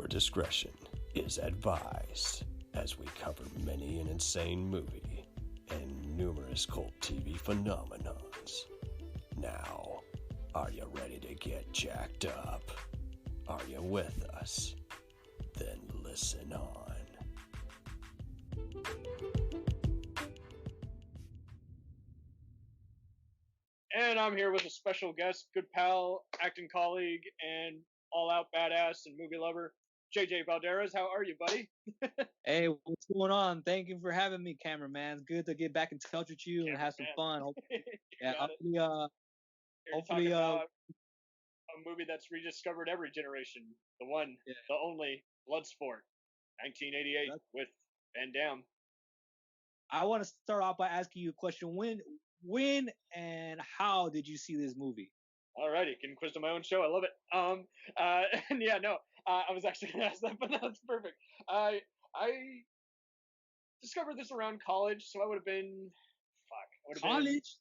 discretion is advised as we cover many an insane movie and numerous cult TV phenomenons. Now, are you ready to get jacked up? Are you with us? Then listen on. And I'm here with a special guest, good pal, acting colleague, and all-out badass and movie lover, JJ Balderas. How are you, buddy? Hey, what's going on? Thank you for having me, cameraman. It's good to get back in touch with you and have some fun. Hopefully, about a movie that's rediscovered every generation. The one, the only, Bloodsport, 1988 with Van Damme. I want to start off by asking you a question. When and how did you see this movie? Alrighty, getting quizzed on my own show. I love it. I was actually going to ask that, but that's perfect. I discovered this around college, so I would have been, college?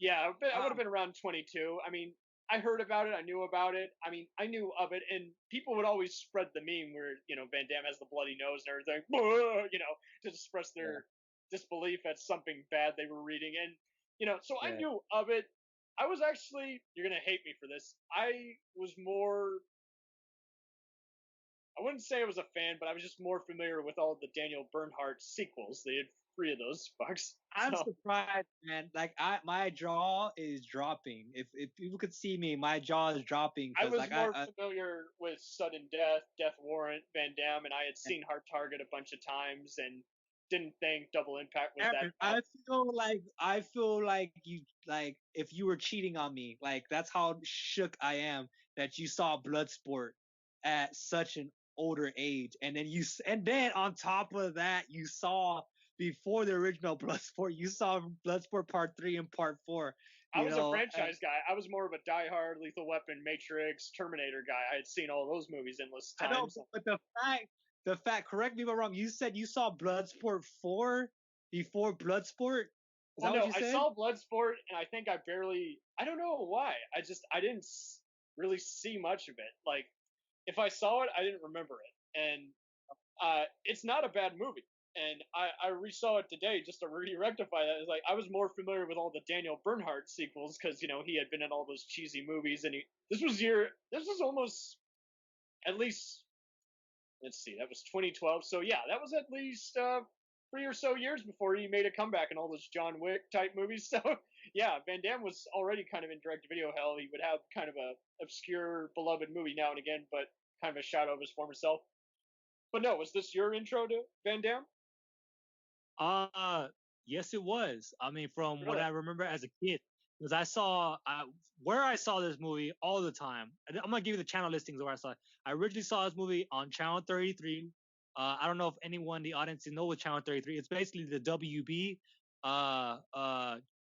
I would have been around 22. I mean, I heard about it. I knew about it. I mean, I knew of it, and people would always spread the meme where, Van Damme has the bloody nose and everything, to express their disbelief at something bad they were reading. And, so I knew of it. I was actually, you're going to hate me for this, I wouldn't say I was a fan, but I was just more familiar with all the Daniel Bernhardt sequels. They had 3 of those fucks. I'm surprised, man. Like my jaw is dropping. If people could see me, my jaw is dropping. I was familiar with Sudden Death, Death Warrant, Van Damme, and I had seen Hard Target a bunch of times and didn't think Double Impact was that bad. I feel like you, like, if you were cheating on me. Like, that's how shook I am that you saw Bloodsport at such an older age, and then on top of that, you saw, before the original Bloodsport, you saw Bloodsport Part 3 and Part 4. I was a franchise guy. I was more of a Die Hard, Lethal Weapon, Matrix, Terminator guy. I had seen all those movies endless times. I know, but the fact, correct me if I'm wrong, you said you saw Bloodsport 4 before Bloodsport? I saw Bloodsport, and I think I don't know why. I didn't really see much of it. Like, if I saw it, I didn't remember it. And it's not a bad movie. And I resaw it today just to rectify that. It's like, I was more familiar with all the Daniel Bernhardt sequels because, he had been in all those cheesy movies. And this was almost, at least, let's see, that was 2012. So yeah, that was at least 3 or so years before he made a comeback in all those John Wick type movies. So yeah, Van Damme was already kind of in direct-to-video hell. He would have kind of a obscure, beloved movie now and again, but kind of a shadow of his former self. But no, was this your intro to Van Damme? Yes, it was. I mean, from what I remember as a kid, because I saw this movie all the time. I'm gonna give you the channel listings where I saw it. I originally saw this movie on Channel 33. I don't know if anyone in the audience knows what Channel 33. It's basically the WB,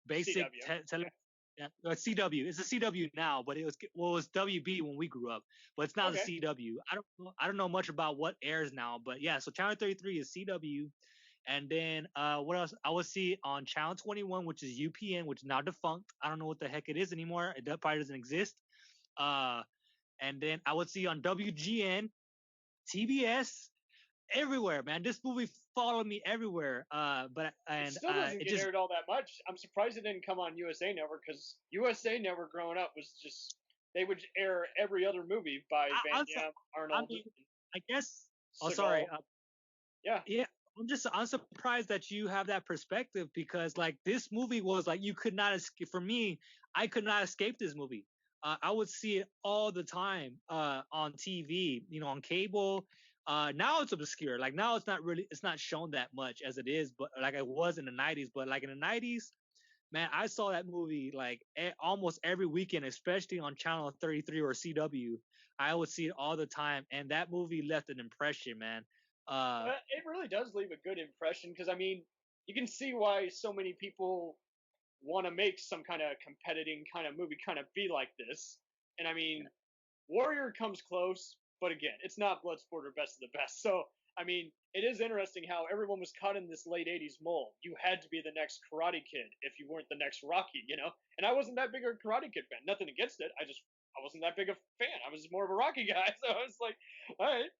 basic CW. It's a CW now, but it was WB when we grew up. But it's now the CW. I don't know much about what airs now, but yeah. So Channel 33 is CW. And then what else? I would see on Channel 21, which is UPN, which is now defunct. I don't know what the heck it is anymore. It probably doesn't exist. And then I would see on WGN, TBS, everywhere, man. This movie followed me everywhere. It still doesn't get aired all that much. I'm surprised it didn't come on USA Network, because USA Network growing up was just, they would air every other movie by Van Damme, Arnold. I guess. Seagal. Oh, sorry. Yeah. I'm surprised that you have that perspective, because like this movie was like, you could not escape. For me, I could not escape this movie. I would see it all the time on TV, on cable. Now it's obscure. Like now it's not shown that much as it is, but like it was in the 90s. But like in the 90s, man, I saw that movie like almost every weekend, especially on Channel 33 or CW. I would see it all the time, and that movie left an impression, man. It really does leave a good impression, because I mean, you can see why so many people want to make some kind of competing kind of movie kind of be like this. And I mean, Warrior comes close, but again, it's not Bloodsport or Best of the Best. So I mean, it is interesting how everyone was caught in this late '80s mold. You had to be the next Karate Kid if you weren't the next Rocky, you know. And I wasn't that big of a Karate Kid fan. Nothing against it. I wasn't that big a fan. I was more of a Rocky guy. So I was like, all right.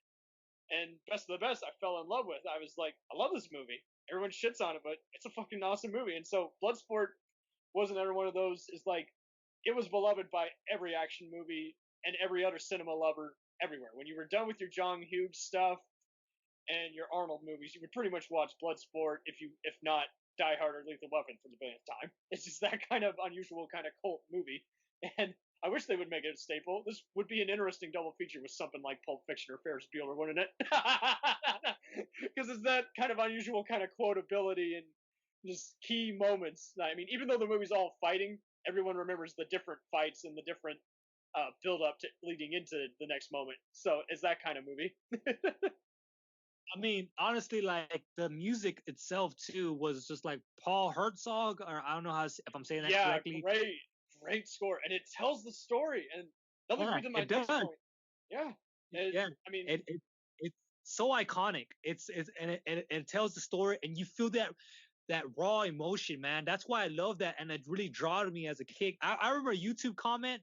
And best of the best, I fell in love with. I was like, I love this movie. Everyone shits on it, but it's a fucking awesome movie. And so Bloodsport was another one of those. Is like, it was beloved by every action movie and every other cinema lover everywhere. When you were done with your John Hughes stuff and your Arnold movies, you would pretty much watch Bloodsport, if not Die Hard or Lethal Weapon for the billionth time. It's just that kind of unusual kind of cult movie, and I wish they would make it a staple. This would be an interesting double feature with something like Pulp Fiction or Ferris Bueller, wouldn't it? Because it's that kind of unusual kind of quotability and just key moments. I mean, even though the movie's all fighting, everyone remembers the different fights and the different build up to leading into the next moment. So it's that kind of movie. I mean, honestly, like the music itself too was just like Paul Herzog, or I don't know if I'm saying that correctly. Great score, and it tells the story, and that leads me to my next point. Yeah, I mean, it's so iconic. It tells the story, and you feel that raw emotion, man. That's why I love that, and it really drew me as a kid. I remember a YouTube comment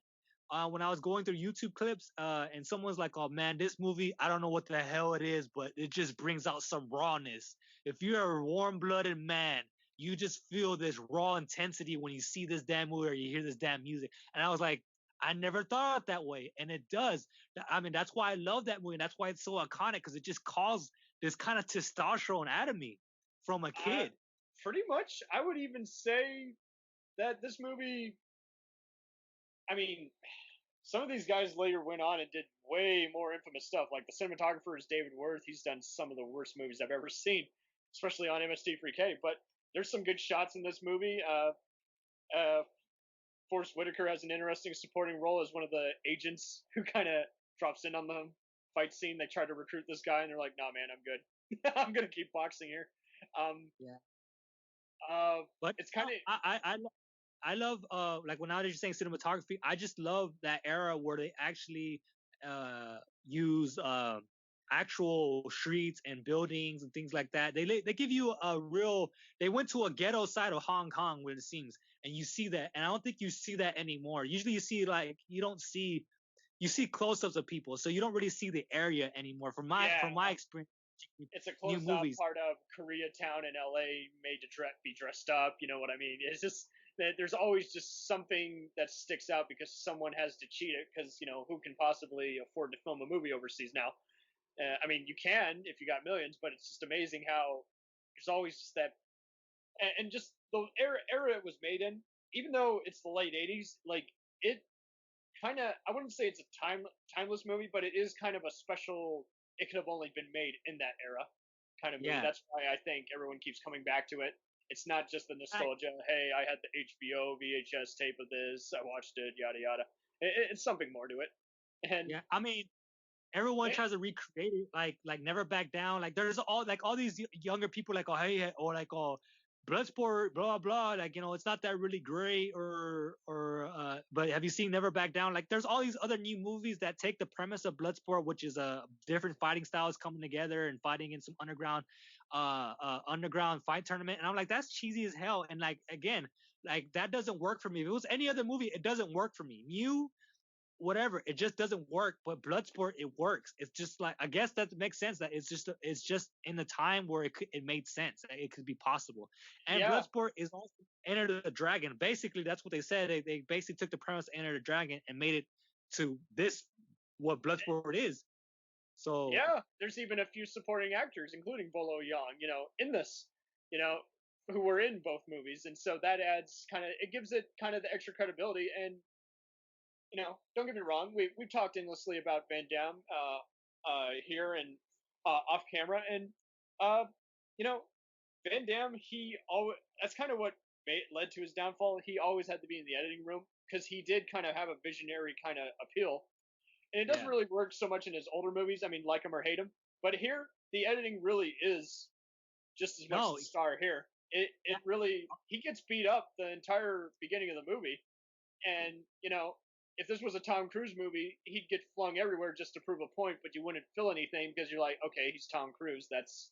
when I was going through YouTube clips, and someone's like, "Oh man, this movie, I don't know what the hell it is, but it just brings out some rawness. If you're a warm-blooded man, you just feel this raw intensity when you see this damn movie or you hear this damn music." And I was like, I never thought of it that way, and it does. I mean, that's why I love that movie, and that's why it's so iconic, because it just calls this kind of testosterone out of me from a kid. Pretty much, I would even say that this movie, I mean, some of these guys later went on and did way more infamous stuff. Like the cinematographer is David Worth. He's done some of the worst movies I've ever seen, especially on MST3K. But there's some good shots in this movie. Forrest Whitaker has an interesting supporting role as one of the agents who kind of drops in on the fight scene. They try to recruit this guy, and they're like, "Nah, man, I'm good. I'm gonna keep boxing here." But it's kind of I love like when I was saying cinematography, I just love that era where they actually use actual streets and buildings and things like that. They give you a real. They went to a ghetto side of Hong Kong where it seems, and you see that. And I don't think you see that anymore. Usually, you see you see close-ups of people, so you don't really see the area anymore. From my experience, it's a close-up part of Koreatown in LA made to be dressed up. You know what I mean? It's just that there's always just something that sticks out because someone has to cheat it, because who can possibly afford to film a movie overseas now? I mean, you can if you got millions, but it's just amazing how there's always just that, and just the era it was made in. Even though it's the late '80s, like it kind of, I wouldn't say it's a timeless movie, but it is kind of a special. It could have only been made in that era kind of movie. Yeah. That's why I think everyone keeps coming back to it. It's not just the nostalgia. Hey, I had the HBO VHS tape of this. I watched it. Yada yada. It's something more to it. And yeah, I mean, everyone tries to recreate it, like Never Back Down. Like there's all these younger people like, oh hey, or like, oh Bloodsport, blah blah. Like it's not that really great, but have you seen Never Back Down? Like there's all these other new movies that take the premise of Bloodsport, which is different fighting styles coming together and fighting in some underground fight tournament. And I'm like, that's cheesy as hell. And like again, like that doesn't work for me. If it was any other movie, it doesn't work for me. New, whatever, it just doesn't work. But Bloodsport, it works. It's just like, I guess that makes sense, that it's just in the time where it made sense, it could be possible. And Bloodsport is also Enter the Dragon. Basically, that's what they said. They basically took the premise of Enter the Dragon and made it to this, what Bloodsport is. So yeah, there's even a few supporting actors, including Bolo Young, in this, who were in both movies, and so that adds it gives it kind of the extra credibility. And don't get me wrong, we've talked endlessly about Van Damme here and off camera, and Van Damme, that's kind of what led to his downfall. He always had to be in the editing room because he did kind of have a visionary kind of appeal, and it doesn't really work so much in his older movies. I mean, like him or hate him, but here the editing really is just as much the star here. It really, he gets beat up the entire beginning of the movie, and if this was a Tom Cruise movie, he'd get flung everywhere just to prove a point, but you wouldn't feel anything because you're like, okay, he's Tom Cruise. It's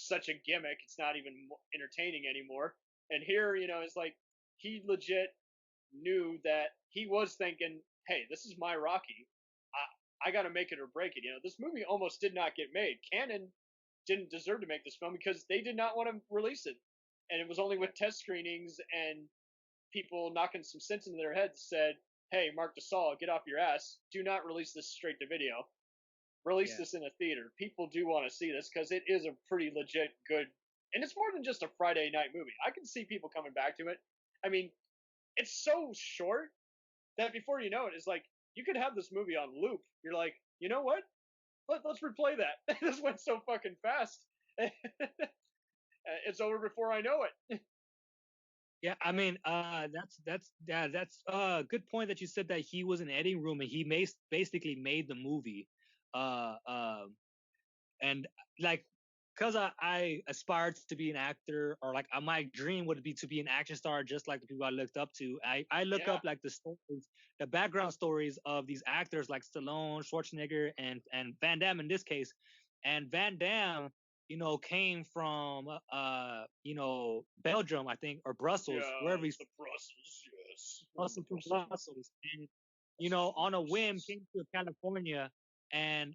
such a gimmick. It's not even entertaining anymore. And here, it's like he legit knew that he was thinking, hey, this is my Rocky. I got to make it or break it. This movie almost did not get made. Canon didn't deserve to make this film because they did not want to release it. And it was only with test screenings and people knocking some sense into their heads said, hey, Mark Dassault, get off your ass. Do not release this straight to video. Release this in a theater. People do want to see this because it is a pretty legit good, and it's more than just a Friday night movie. I can see people coming back to it. I mean, it's so short that before you know it, it's like you could have this movie on loop. You're like, you know what? Let's replay that. This went so fucking fast. It's over before I know it. Yeah, I mean, that's a good point that you said that he was in the editing room and he basically made the movie. And like, cause I aspired to be an actor, or like my dream would be to be an action star, just like the people I looked up to. I look up like the stories, the background stories of these actors like Stallone, Schwarzenegger, and Van Damme in this case. And Van Damme, came from Belgium, I think, or Brussels, wherever he's from. Brussels, yes. Brussels. And on a whim came to California and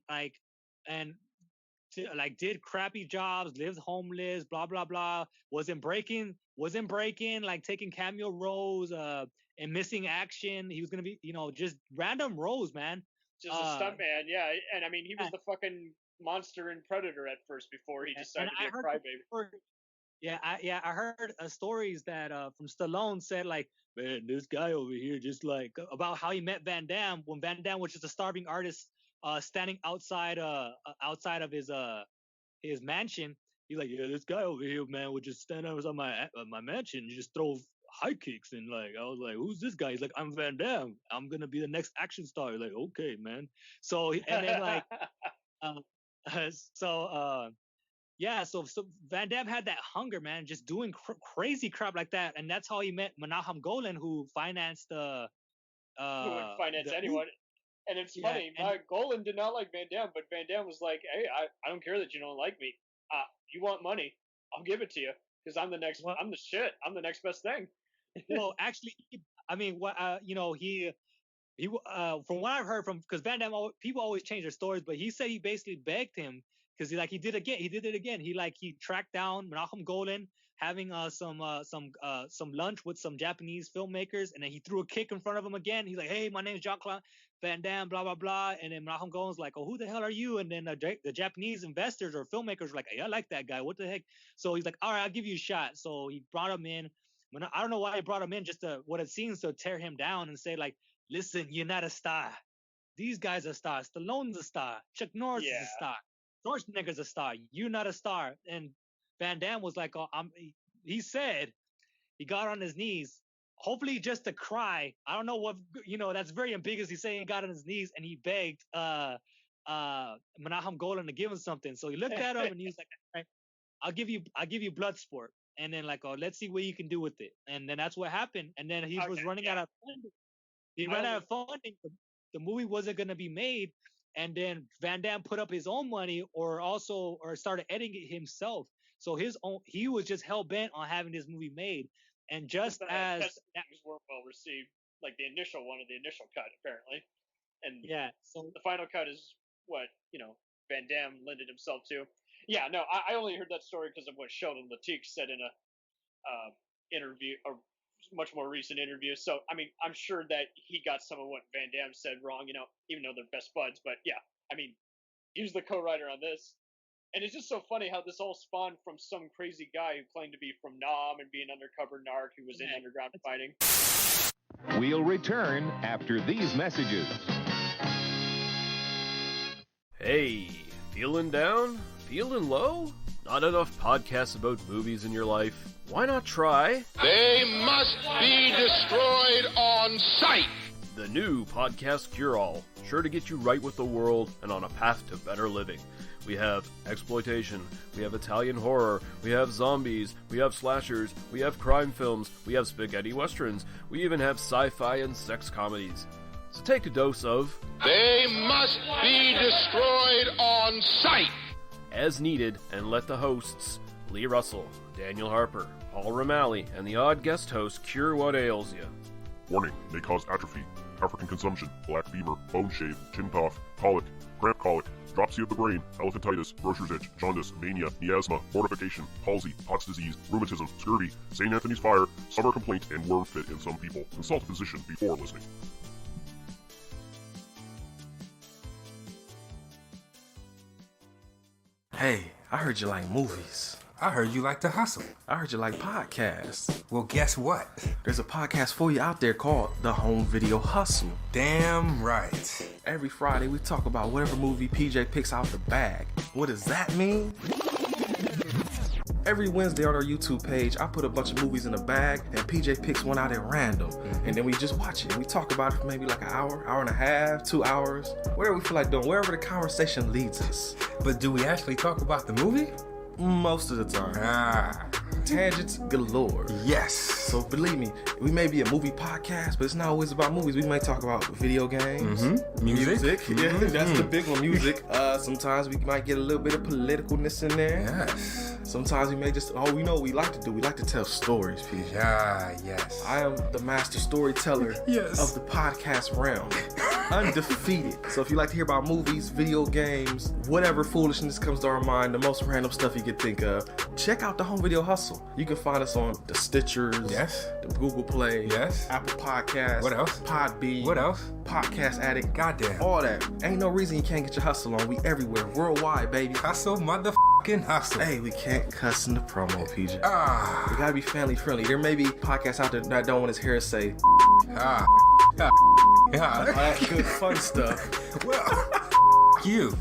did crappy jobs, lived homeless, blah blah blah. Wasn't breaking, like taking cameo roles, and missing action. He was gonna be, just random roles, man. Just a stuntman, yeah. And I mean, he was the fucking monster in Predator at first before he decided to be a crybaby. I heard stories that from Stallone said like, man, this guy over here just like about how he met Van Damme when Van Damme was just a starving artist standing outside of his mansion. He's like, yeah, this guy over here, man, would just stand outside my mansion and just throw high kicks. And like, I was like, who's this guy? He's like, I'm Van Damme. I'm gonna be the next action star. Like, okay, man. So and then like, so Van Damme had that hunger, man, just doing crazy crap like that, and that's how he met Menahem Golan, who financed who would finance anyone. And it's funny, Golan did not like Van Damme, but Van Damme was like, hey, I don't care that you don't like me. You want money, I'll give it to you, because I'm the shit. I'm the next best thing. Well, actually, I mean, what he from what I've heard because Van Damme, people always change their stories, but he said he basically begged him because he did it again. He tracked down Menahem Golan having some lunch with some Japanese filmmakers, and then he threw a kick in front of him again. He's like, hey, my name is Jean-Claude Van Damme, blah blah blah, and then Menahem Golan's like, oh, who the hell are you? And then the Japanese investors or filmmakers were like, hey, I like that guy, what the heck? So he's like, all right, I'll give you a shot. So he brought him in. I don't know why he brought him in, just what it seems to tear him down and say like, listen, you're not a star. These guys are stars. Stallone's a star. Chuck Norris is a star. Schwarzenegger's a star. You're not a star. And Van Damme was like, he said he got on his knees, hopefully just to cry. I don't know what, that's very ambiguous. He's saying he got on his knees and he begged Menahem Golan to give him something. So he looked at him and he was like, all right, I'll give you Bloodsport. And then like, oh, let's see what you can do with it. And then that's what happened. And then he was running out of funding. He ran out of funding. The movie wasn't going to be made. And then Van Damme put up his own money or started editing it himself. So he was just hell bent on having this movie made. And just as things weren't well received, like the initial cut apparently. And so the final cut is what, Van Damme lended himself to. Yeah, no, I only heard that story because of what Sheldon Latique said in a interview, a much more recent interview. So, I mean, I'm sure that he got some of what Van Damme said wrong, even though they're best buds. But yeah, I mean, he was the co-writer on this. And it's just so funny how this all spawned from some crazy guy who claimed to be from Nam and be an undercover narc who was in underground fighting. We'll return after these messages. Hey, feeling down? Feeling low? Not enough podcasts about movies in your life? Why not try... They must be destroyed on sight! The new Podcast Cure-All, sure to get you right with the world and on a path to better living. We have exploitation, we have Italian horror, we have zombies, we have slashers, we have crime films, we have spaghetti westerns, we even have sci-fi and sex comedies. So take a dose of They must be destroyed on sight. As Needed, and let the hosts, Lee Russell, Daniel Harper, Paul Romali, and the odd guest host cure what ails you. Warning, may cause atrophy, African consumption, black fever, bone shave, chin cough, colic, cramp colic, dropsy of the brain, elephantitis, grocer's itch, jaundice, mania, miasma, mortification, palsy, Pott's disease, rheumatism, scurvy, St. Anthony's fire, summer complaint, and worm fit in some people. Consult a physician before listening. Hey, I heard you like movies. I heard you like to hustle. I heard you like podcasts. Well, guess what? There's a podcast for you out there called The Home Video Hustle. Damn right. Every Friday, we talk about whatever movie PJ picks out the bag. What does that mean? Every Wednesday on our YouTube page, I put a bunch of movies in a bag, and PJ picks one out at random. And then we just watch it. We talk about it for maybe like an hour, hour and a half, 2 hours, whatever we feel like doing, wherever the conversation leads us. But do we actually talk about the movie? Most of the time. Tangents galore. Yes. So believe me, we may be a movie podcast, but it's not always about movies. We might talk about video games, Music. Yeah, that's the big one, music. Sometimes we might get a little bit of politicalness in there. Yes. Sometimes we may just, we know what we like to do. We like to tell stories, PJ. Yes. I am the master storyteller of the podcast realm. Undefeated. So if you like to hear about movies, video games, whatever foolishness comes to our mind, the most random stuff you can think of, check out the Home Video Hustle. You can find us on the Stitchers, the Google Play, Apple Podcasts, what else? Podbean, what else? Podcast Addict, goddamn, all that. Ain't no reason you can't get your hustle on. We everywhere, worldwide, baby. Hustle, motherfucking hustle. Hey, we can't cuss in the promo, PJ. We gotta be family friendly. There may be podcasts out there that don't want his hair to say all that good fun stuff. Well, you.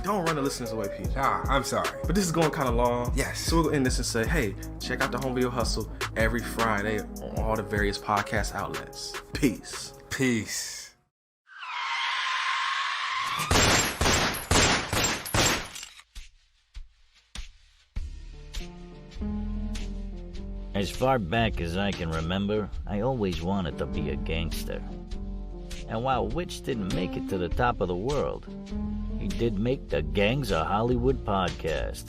Don't run the listeners away, PJ. I'm sorry. But this is going kind of long. Yes. So we'll end this and say, hey, check out the Home Video Hustle every Friday on all the various podcast outlets. Peace. Peace. As far back as I can remember, I always wanted to be a gangster. And while Witch didn't make it to the top of the world, he did make the Gangs of Hollywood podcast.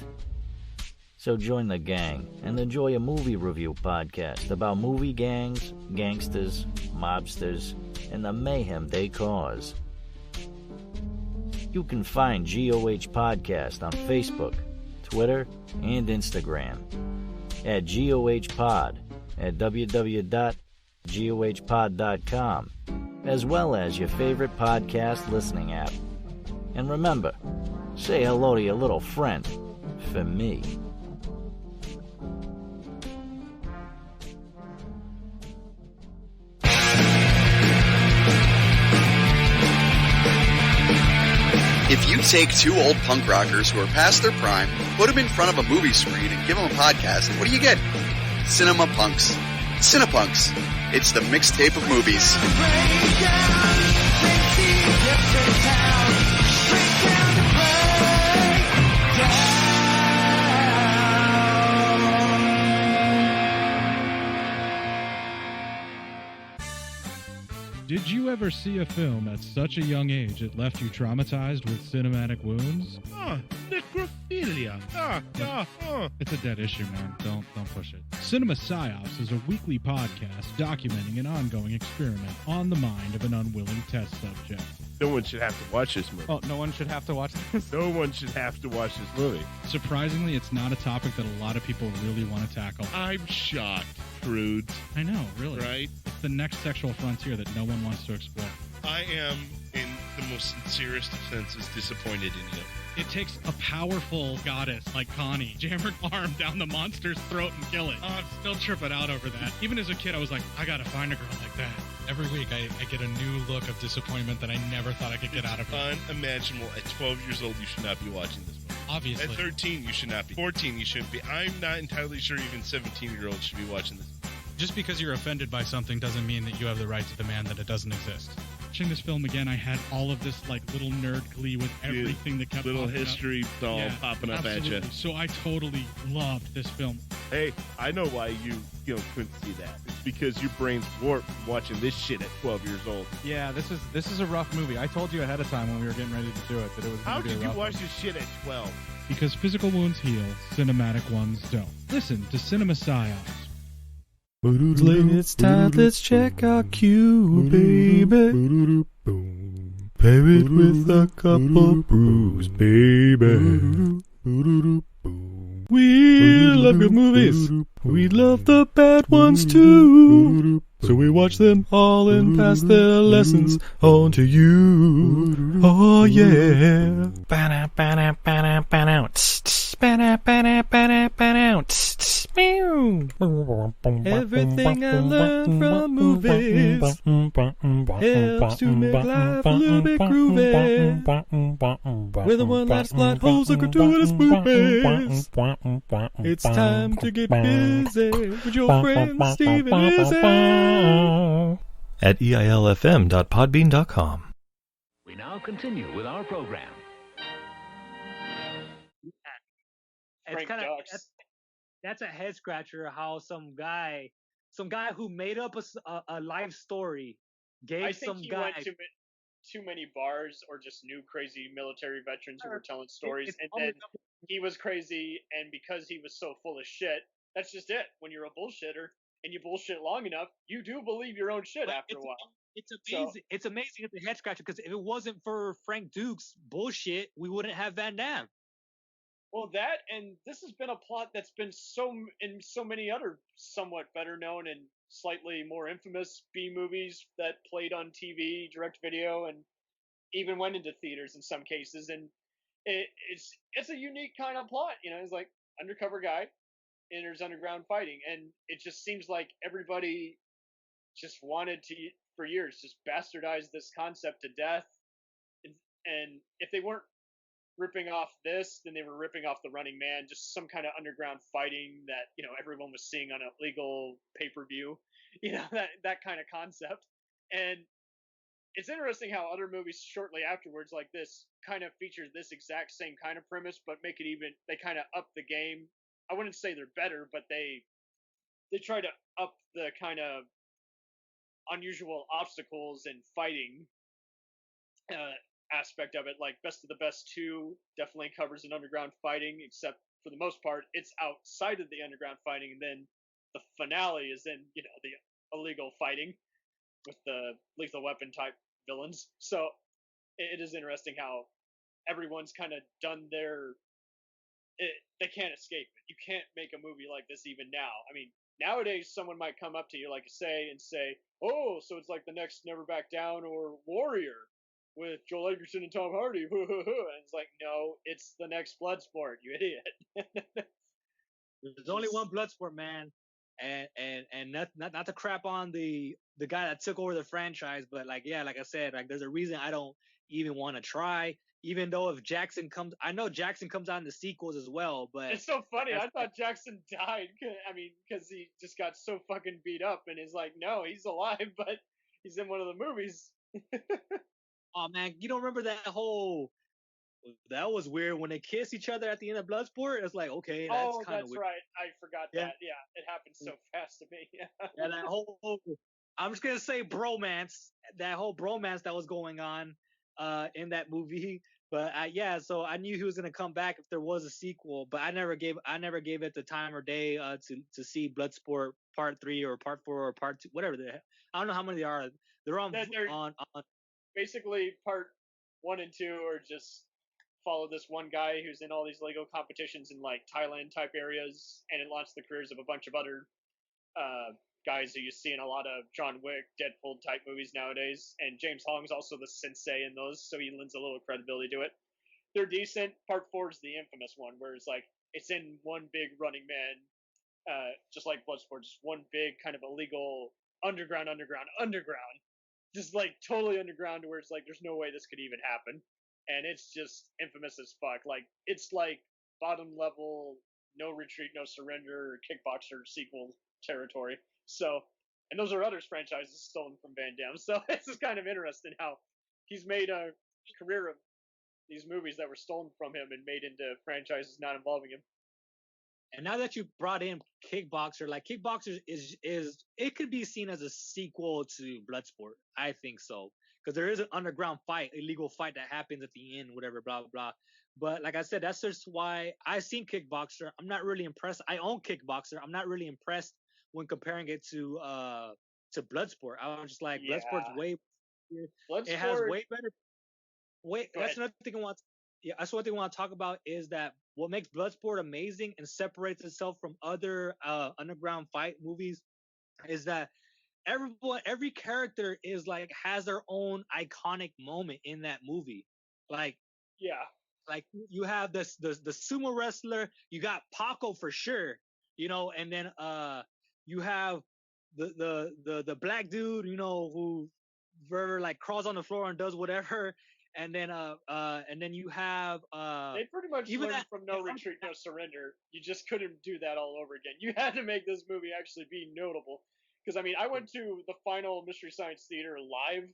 So join the gang and enjoy a movie review podcast about movie gangs, gangsters, mobsters, and the mayhem they cause. You can find GOH Podcast on Facebook, Twitter, and Instagram at GOH Pod at www.gohpod.com, as well as your favorite podcast listening app. And remember, say hello to your little friend for me. If you take two old punk rockers who are past their prime, put them in front of a movie screen, and give them a podcast, what do you get? Cinema Punks. Cinepunks. It's the mixtape of movies. Did you ever see a film at such a young age it left you traumatized with cinematic wounds? Necrophilia. It's a dead issue, man. Don't push it. Cinema Psyops is a weekly podcast documenting an ongoing experiment on the mind of an unwilling test subject. No one should have to watch this movie. Oh, no one should have to watch this? No one should have to watch this movie. Surprisingly, it's not a topic that a lot of people really want to tackle. I'm shocked, prudes. I know, really. Right? It's the next sexual frontier that no one wants to explore. I am, in the most sincerest of senses, disappointed in you. It takes a powerful goddess like Connie, jam her arm down the monster's throat and kill it. Oh, I'm still tripping out over that. Even as a kid, I was like, I gotta find a girl like that. Every week, I get a new look of disappointment that I never thought I could get out of it. Unimaginable. At 12 years old, you should not be watching this movie. Obviously. At 13, you should not be. 14, you shouldn't be. I'm not entirely sure even 17-year-olds should be watching this. Just because you're offended by something doesn't mean that you have the right to demand that it doesn't exist. Watching this film again, I had all of this like little nerd glee with everything that kept little history doll popping up absolutely. at you. So I totally loved this film. Hey, I know why you couldn't see that. It's because your brain's warped from watching this shit at 12 years old. Yeah, this is a rough movie. I told you ahead of time when we were getting ready to do it that it was. How gonna be did a you rough watch one. this shit at 12? Because physical wounds heal, cinematic ones don't. Listen to Cinema Psyops. It's time, let's check our cue, baby. Pair it with a couple brews, baby. We love good movies. We love the bad ones too. So we watch them all and pass their lessons on to you. Oh yeah. Everything I learned from movies helps to make life a little bit groovy. Whether one last plot holes or gratuitous movies, it's time to get busy with your friend Steve and Izzy at eilfm.podbean.com. We now continue with our program. It's kind of that's a head scratcher. How some guy who made up a life story gave I think some he guy went to too many bars or just knew crazy military veterans who were telling stories, and then he was crazy, and because he was so full of shit, that's just it. When you're a bullshitter and you bullshit long enough, you do believe your own shit after a while. It's amazing. It's amazing it's a head scratcher because if it wasn't for Frank Duke's bullshit, we wouldn't have Van Damme. Well, that, and this has been a plot that's been in so many other somewhat better known and slightly more infamous B movies that played on TV, direct video, and even went into theaters in some cases. And it's a unique kind of plot, you know. It's like undercover guy enters underground fighting, and it just seems like everybody just wanted to for years just bastardize this concept to death. And if they weren't ripping off this, then they were ripping off The Running Man, just some kind of underground fighting that, you know, everyone was seeing on a legal pay-per-view, you know, that kind of concept. And it's interesting how other movies shortly afterwards like this kind of feature this exact same kind of premise, but make it even, they kind of up the game. I wouldn't say they're better, but they try to up the kind of unusual obstacles and fighting aspect of it. Like Best of the Best 2 definitely covers an underground fighting, except for the most part it's outside of the underground fighting, and then the finale is in, you know, the illegal fighting with the Lethal Weapon type villains. So it is interesting how everyone's kind of done they can't escape it. You can't make a movie like this even now. I mean, nowadays someone might come up to you like say, oh, so it's like the next Never Back Down or Warrior with Joel Edgerton and Tom Hardy. And it's like, no, it's the next Bloodsport, you idiot. There's only one Bloodsport, man. And not to crap on the guy that took over the franchise, but like I said, like there's a reason I don't even want to try. Even though if Jackson comes, I know Jackson comes out in the sequels as well, but it's so funny. I thought Jackson died. I mean, because he just got so fucking beat up, and he's like, no, he's alive, but he's in one of the movies. Oh man, you don't remember that was weird when they kiss each other at the end of Bloodsport? It's like, okay, that's kind of weird. Right. I forgot that. Yeah, it happened so fast to me. Yeah, that whole, I'm just gonna say bromance, that whole bromance that was going on in that movie. But so I knew he was gonna come back if there was a sequel, but I never gave it the time or day to see Bloodsport Part 3 or Part 4 or Part 2, whatever I don't know how many there are. They're on basically Part 1 and 2 are just follow this one guy who's in all these Lego competitions in like Thailand type areas, and it launched the careers of a bunch of other guys who you see in a lot of John Wick, Deadpool type movies nowadays. And James Hong's also the sensei in those, so he lends a little credibility to it. They're decent. Part 4 is the infamous one, where it's like it's in one big Running Man, just like Bloodsport, just one big kind of illegal underground, just like totally underground, where it's like there's no way this could even happen. And it's just infamous as fuck. Like it's like bottom level, No Retreat, No Surrender, Kickboxer sequel territory. So, and those are others franchises stolen from Van Damme. So it's just kind of interesting how he's made a career of these movies that were stolen from him and made into franchises not involving him. And now that you brought in Kickboxer, like Kickboxer is it could be seen as a sequel to Bloodsport. I think so, because there is an underground fight, illegal fight that happens at the end, whatever, blah blah blah. But like I said, that's just why I've seen Kickboxer. I'm not really impressed. I own Kickboxer. I'm not really impressed when comparing it to Bloodsport. I was just like, Bloodsport's way. Bloodsport, it has way better. That's another thing I want. Yeah, that's one thing I want to talk about is that what makes Bloodsport amazing and separates itself from other underground fight movies is that every character is like has their own iconic moment in that movie. Like like you have the sumo wrestler, you got Paco for sure, and then you have the black dude, who very like crawls on the floor and does whatever. And then you have they pretty much learned from No Retreat, No Surrender. You just couldn't do that all over again. You had to make this movie actually be notable. Because I mean, I went to the final Mystery Science Theater live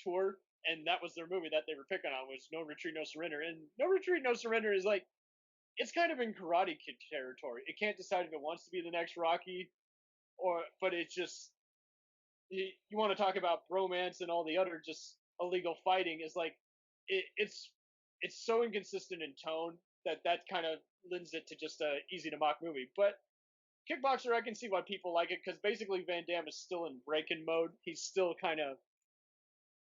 tour, and that was their movie that they were picking on, was No Retreat, No Surrender. And No Retreat, No Surrender is like, it's kind of in Karate Kid territory. It can't decide if it wants to be the next Rocky, but it's just, you want to talk about bromance and all the other just illegal fighting, is like, it's so inconsistent in tone that kind of lends it to just a easy to mock movie. But Kickboxer, I can see why people like it, because basically Van Damme is still in break-in mode. He's still kind of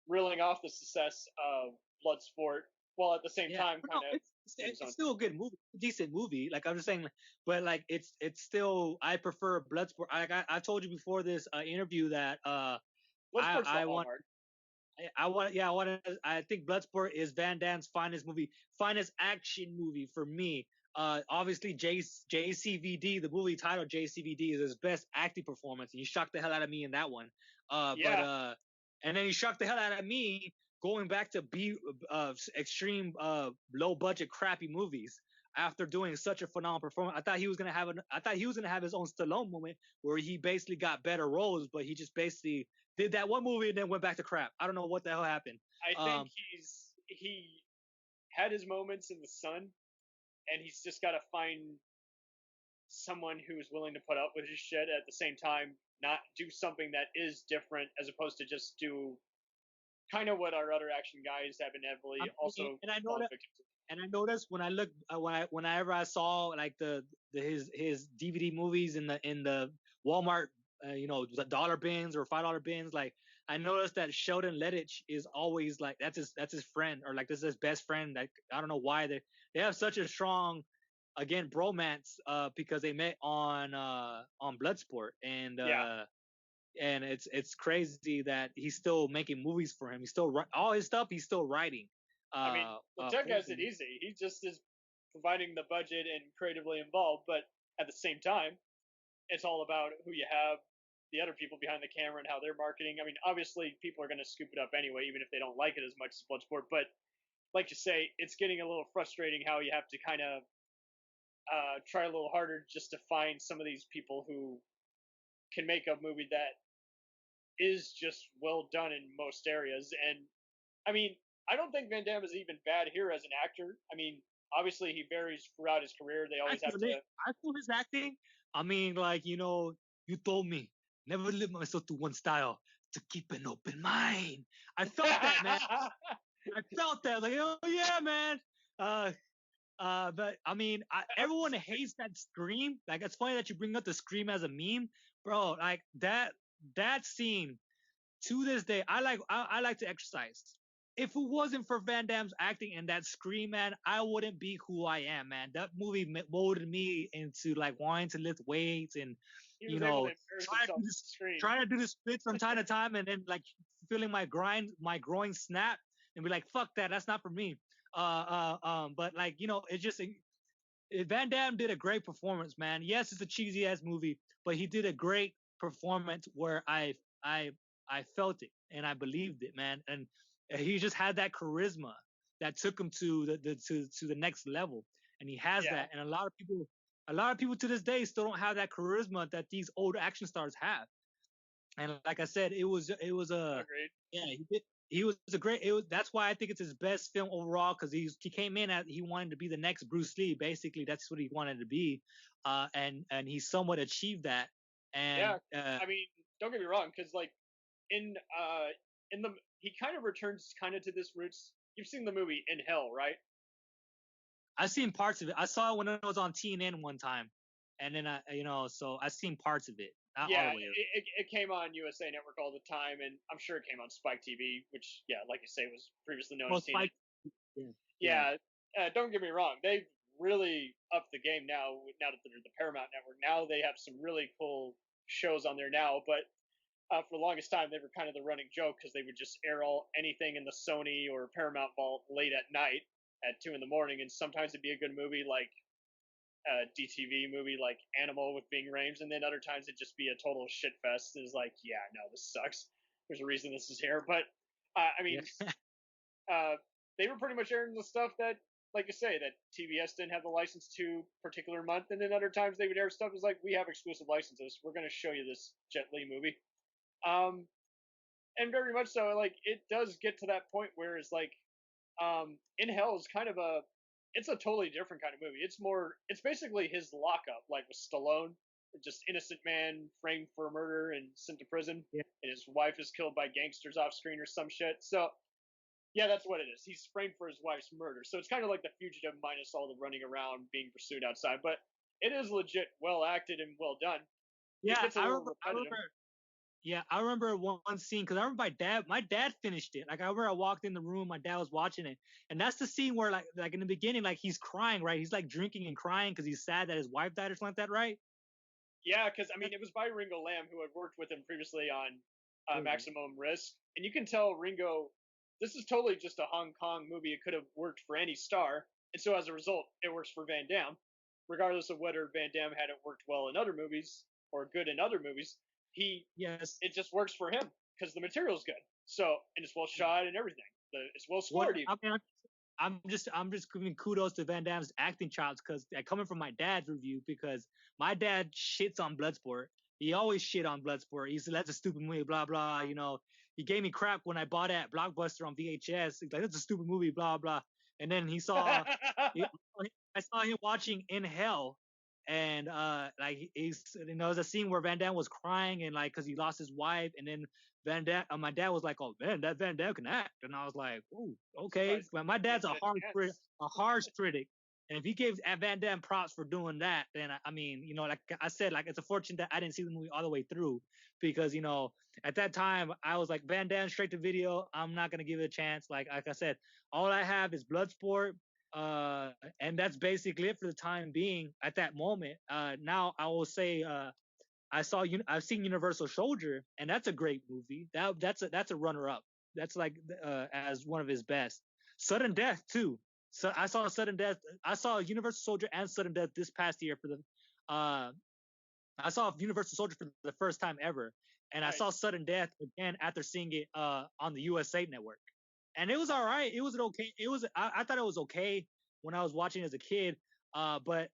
reeling off the success of Bloodsport, while at the same time kind of. It's still a good movie, decent movie. Like I'm just saying, but like it's still, I prefer Bloodsport. I told you before this interview that I think Bloodsport is Van Damme's finest action movie for me. Obviously JCVD, the movie title JCVD, is his best acting performance, and he shocked the hell out of me in that one. But and then he shocked the hell out of me going back to extreme low budget crappy movies after doing such a phenomenal performance. I thought he was gonna have his own Stallone moment where he basically got better roles, but he just basically did that one movie and then went back to crap. I don't know what the hell happened. I think he had his moments in the sun, and he's just got to find someone who's willing to put up with his shit at the same time, not do something that is different, as opposed to just do kind of what our other action guys have inevitably also. And I noticed when I look whenever I saw like his DVD movies in the Walmart, the dollar bins or $5 bins, like I noticed that Sheldon Lettich is always like that's his friend, or like this is his best friend. Like I don't know why they have such a strong, again, bromance, because they met on Bloodsport, and it's crazy that he's still making movies for him. He's still all his stuff. He's still writing. I mean, the Tech has it easy. He just is providing the budget and creatively involved, but at the same time, it's all about who you have, the other people behind the camera, and how they're marketing. I mean, obviously, people are going to scoop it up anyway, even if they don't like it as much as Bloodsport. But like you say, it's getting a little frustrating how you have to kind of try a little harder just to find some of these people who can make a movie that is just well done in most areas. And I mean, I don't think Van Damme is even bad here as an actor. I mean, obviously he varies throughout his career. They always have to. I feel his acting. I mean, like, you told me never limit myself to one style, to keep an open mind. I felt that, man. I felt that. Like, oh yeah, man. But I mean, everyone hates that scream. Like, it's funny that you bring up the scream as a meme, bro. Like that scene. To this day, I like to exercise. If it wasn't for Van Damme's acting and that scream, man, I wouldn't be who I am, man. That movie molded me into like wanting to lift weights and trying to do the splits from time to time, and then like feeling my groin snap and be like, fuck that, that's not for me. But like, Van Damme did a great performance, man. Yes, it's a cheesy ass movie, but he did a great performance where I felt it and I believed it, man. And he just had that charisma that took him to the next level, and he has that. And a lot of people to this day still don't have that charisma that these old action stars have. And like I said, it was a Agreed. yeah, he was a great. That's why I think it's his best film overall because he came in he wanted to be the next Bruce Lee. Basically, that's what he wanted to be, and he somewhat achieved that. And I mean, don't get me wrong, because like in the he kind of returns kind of to this roots. You've seen the movie In Hell, right? I've seen parts of it. I saw it when it was on TNN one time, and then so I've seen parts of it. Not all the way. It came on USA Network all the time, and I'm sure it came on Spike TV, which, like you say, was previously known as TNN. Yeah. Don't get me wrong, they've really upped the game now. Now that they're the Paramount Network, now they have some really cool shows on there now. But for the longest time, they were kind of the running joke because they would just air anything in the Sony or Paramount vault late at night at 2 a.m, and sometimes it'd be a good movie like a DTV movie like Animal with Ving Rhames, and then other times it'd just be a total shit fest. It's like, yeah, no, this sucks. There's a reason this is here. But I mean, they were pretty much airing the stuff that, like you say, that TBS didn't have the license to particular month, and then other times they would air stuff that's like, we have exclusive licenses. We're going to show you this Jet Li movie. And very much so, like, it does get to that point where it's like, In Hell is kind of it's a totally different kind of movie. It's basically his lockup, like with Stallone, just innocent man framed for murder and sent to prison, and his wife is killed by gangsters off screen or some shit. So, yeah, that's what it is. He's framed for his wife's murder. So it's kind of like The Fugitive minus all the running around, being pursued outside. But it is legit well acted and well done. Yeah, I remember one scene because I remember my dad finished it. Like I remember I walked in the room, my dad was watching it, and that's the scene where like in the beginning, like he's crying, right? He's like drinking and crying because he's sad that his wife died or something like that, right? Yeah, because I mean it was by Ringo Lam, who had worked with him previously on Maximum Risk, and you can tell Ringo, this is totally just a Hong Kong movie. It could have worked for any star, and so as a result, it works for Van Damme, regardless of whether Van Damme hadn't worked well in other movies or good in other movies. It just works for him because the material's good. So, and it's well shot and everything. It's well scored. I'm just giving kudos to Van Damme's acting chops because coming from my dad's review, because my dad shits on Bloodsport. He always shit on Bloodsport. He said that's a stupid movie, blah blah. He gave me crap when I bought it at Blockbuster on VHS. He's like, that's a stupid movie, blah blah. And then I saw him watching In Hell. And like there's a scene where Van Damme was crying and like because he lost his wife, and then my dad was like, "Oh man, that Van Damme can act," and I was like, "Ooh, okay." But my dad's a harsh critic, and if he gave Van Damme props for doing that, then I mean, like I said, like it's a fortune that I didn't see the movie all the way through because at that time I was like, Van Damme straight to video, I'm not gonna give it a chance. Like I said, all I have is Bloodsport. And that's basically it for the time being at that moment. Now I will say, I've seen Universal Soldier, and that's a great movie. That's a runner up. That's like as one of his best. Sudden Death too. So I saw Sudden Death. I saw Universal Soldier and Sudden Death this past year I saw Universal Soldier for the first time ever, and I saw Sudden Death again after seeing it on the USA Network. And it was all right. It was okay. I thought it was okay when I was watching as a kid. But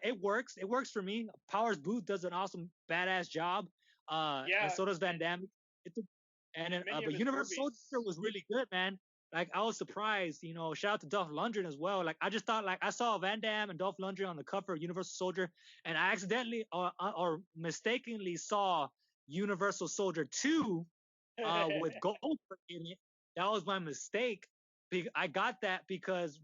it works. It works for me. Powers Booth does an awesome, badass job. And so does Van Damme. But Universal Soldier was really good, man. Like I was surprised. Shout out to Dolph Lundgren as well. Like I just thought, like I saw Van Damme and Dolph Lundgren on the cover of Universal Soldier, and I accidentally or mistakenly saw Universal Soldier 2 with Goldberg in it. That was my mistake. I got that because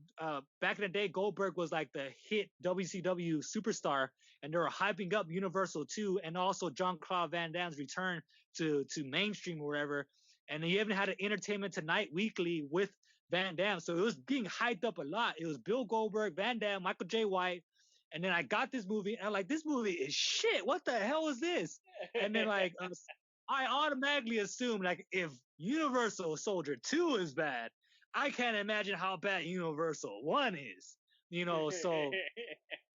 back in the day, Goldberg was like the hit WCW superstar, and they were hyping up Universal 2 and also Jean-Claude Van Damme's return to mainstream or whatever. And he even had an Entertainment Tonight weekly with Van Damme. So it was being hyped up a lot. It was Bill Goldberg, Van Damme, Michael J. White. And then I got this movie, and I'm like, this movie is shit. What the hell is this? And then like I automatically assume like if Universal Soldier 2 is bad, I can't imagine how bad Universal 1 is. So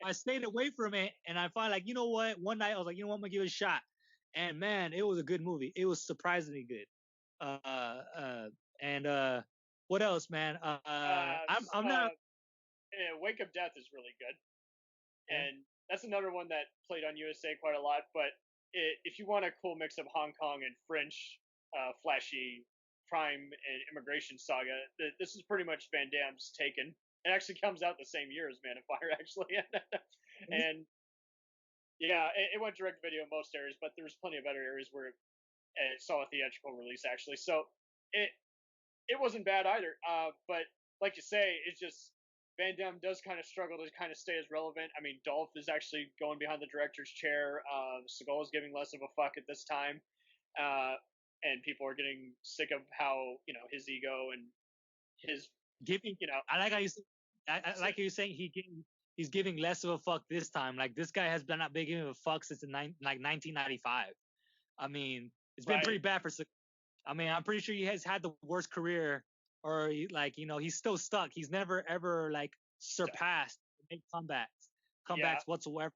I stayed away from it, and I find like, what? One night I was like, I'm gonna give it a shot. And man, it was a good movie. It was surprisingly good. What else, man? I'm not. Wake of Death is really good, and that's another one that played on USA quite a lot. But if you want a cool mix of Hong Kong and French, flashy crime and immigration saga, this is pretty much Van Damme's Taken. It actually comes out the same year as Man of Fire, actually. And yeah, it went direct to video in most areas, but there's plenty of other areas where it saw a theatrical release, actually. So it wasn't bad either. But like you say, it's just Van Damme does kind of struggle to kind of stay as relevant. I mean, Dolph is actually going behind the director's chair. Seagal is giving less of a fuck at this time. And people are getting sick of how, his ego and his giving, I like how you I like how you're saying he's giving less of a fuck this time. Like, this guy has been not big giving a fuck since 1995. I mean, it's been pretty bad for. I mean, I'm pretty sure he has had the worst career, or he's still stuck. He's never ever surpassed, make comebacks whatsoever.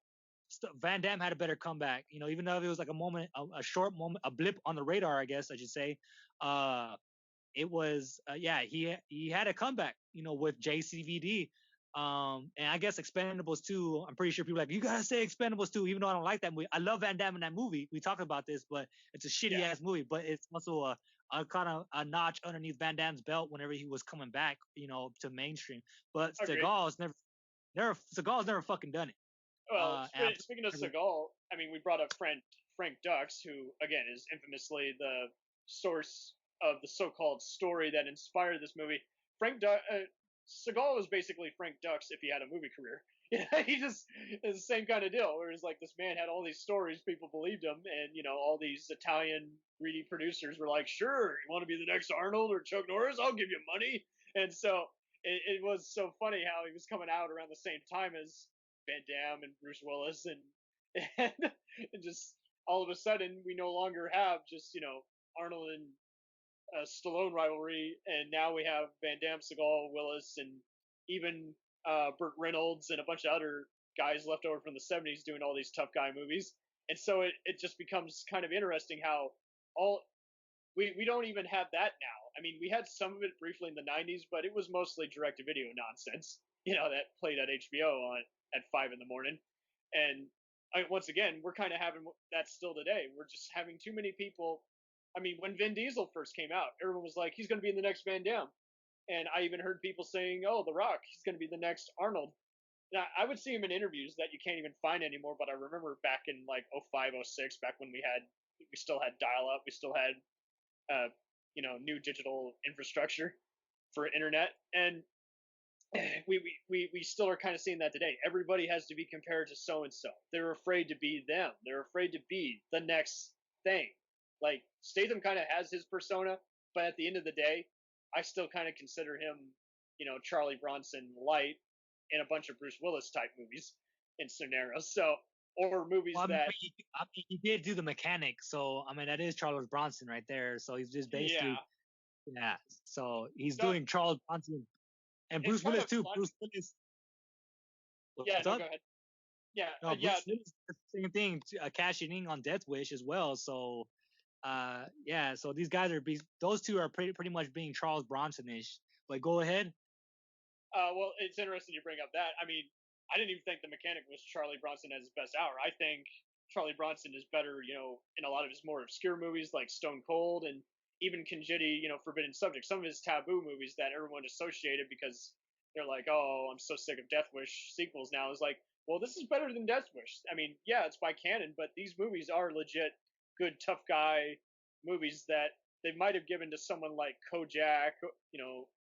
Van Damme had a better comeback, even though it was like a moment, a short moment, a blip on the radar, I guess I should say. It was, he had a comeback, with JCVD. And I guess Expendables 2, I'm pretty sure people are like, you gotta say Expendables 2, even though I don't like that movie. I love Van Damme in that movie. We talked about this, but it's a shitty ass movie, but it's also a kind of a notch underneath Van Damme's belt whenever he was coming back, to mainstream. But Seagal's never fucking done it. Well, speaking of Seagal, I mean, we brought up Frank Dux, who again is infamously the source of the so-called story that inspired this movie. Seagal was basically Frank Dux if he had a movie career. He just is the same kind of deal. Where it's like this man had all these stories, people believed him, and all these Italian greedy producers were like, "Sure, you want to be the next Arnold or Chuck Norris? I'll give you money." And so it was so funny how he was coming out around the same time as Van Damme and Bruce Willis, and just all of a sudden we no longer have just Arnold and Stallone rivalry, and now we have Van Damme, Seagal, Willis, and even Burt Reynolds and a bunch of other guys left over from the 70s doing all these tough guy movies. And so it just becomes kind of interesting how we don't even have that now. I mean, we had some of it briefly in the 90s, but it was mostly direct-to-video nonsense, that played at HBO at 5 in the morning. And once again, we're kind of having that still today. We're just having too many people. I mean, when Vin Diesel first came out, everyone was like, he's going to be in the next Van Damme. And I even heard people saying, oh, The Rock, he's going to be the next Arnold. Now, I would see him in interviews that you can't even find anymore, but I remember back in 05, 06, back when we still had dial-up, we still had, new digital infrastructure for internet. And we still are kind of seeing that today. Everybody has to be compared to so-and-so. They're afraid to be them. They're afraid to be the next thing. Like, Statham kind of has his persona, but at the end of the day, I still kind of consider him, Charlie Bronson light in a bunch of Bruce Willis type movies and scenarios. So, or movies he did do The Mechanic, so I mean that is Charles Bronson right there. So he's just basically, So he's doing Charles Bronson and Bruce Willis too. Bruce Willis. Go ahead. Yeah, Bruce Willis, same thing, cashing in on Death Wish as well. So. So these guys those two are pretty much being Charles Bronson-ish. But go ahead. Well, it's interesting you bring up that. I mean, I didn't even think The Mechanic was Charlie Bronson at his best hour. I think Charlie Bronson is better, in a lot of his more obscure movies like Stone Cold and even Conjitty, Forbidden Subject. Some of his taboo movies that everyone associated because they're like, oh, I'm so sick of Death Wish sequels now. It's like, well, this is better than Death Wish. I mean, yeah, it's by canon, but these movies are legit good tough guy movies that they might have given to someone like Kojak,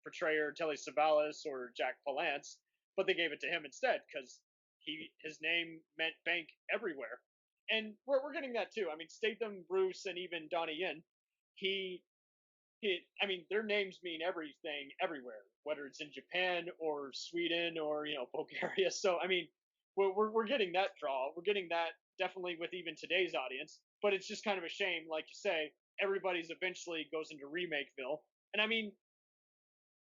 portrayer Telly Savalas or Jack Palance, but they gave it to him instead because his name meant bank everywhere. And we're getting that too. I mean, Statham, Bruce, and even Donnie Yen, I mean, their names mean everything everywhere, whether it's in Japan or Sweden or Bulgaria. So I mean, we're getting that draw. We're getting that definitely with even today's audience. But it's just kind of a shame, like you say, everybody's eventually goes into Remakeville. And I mean,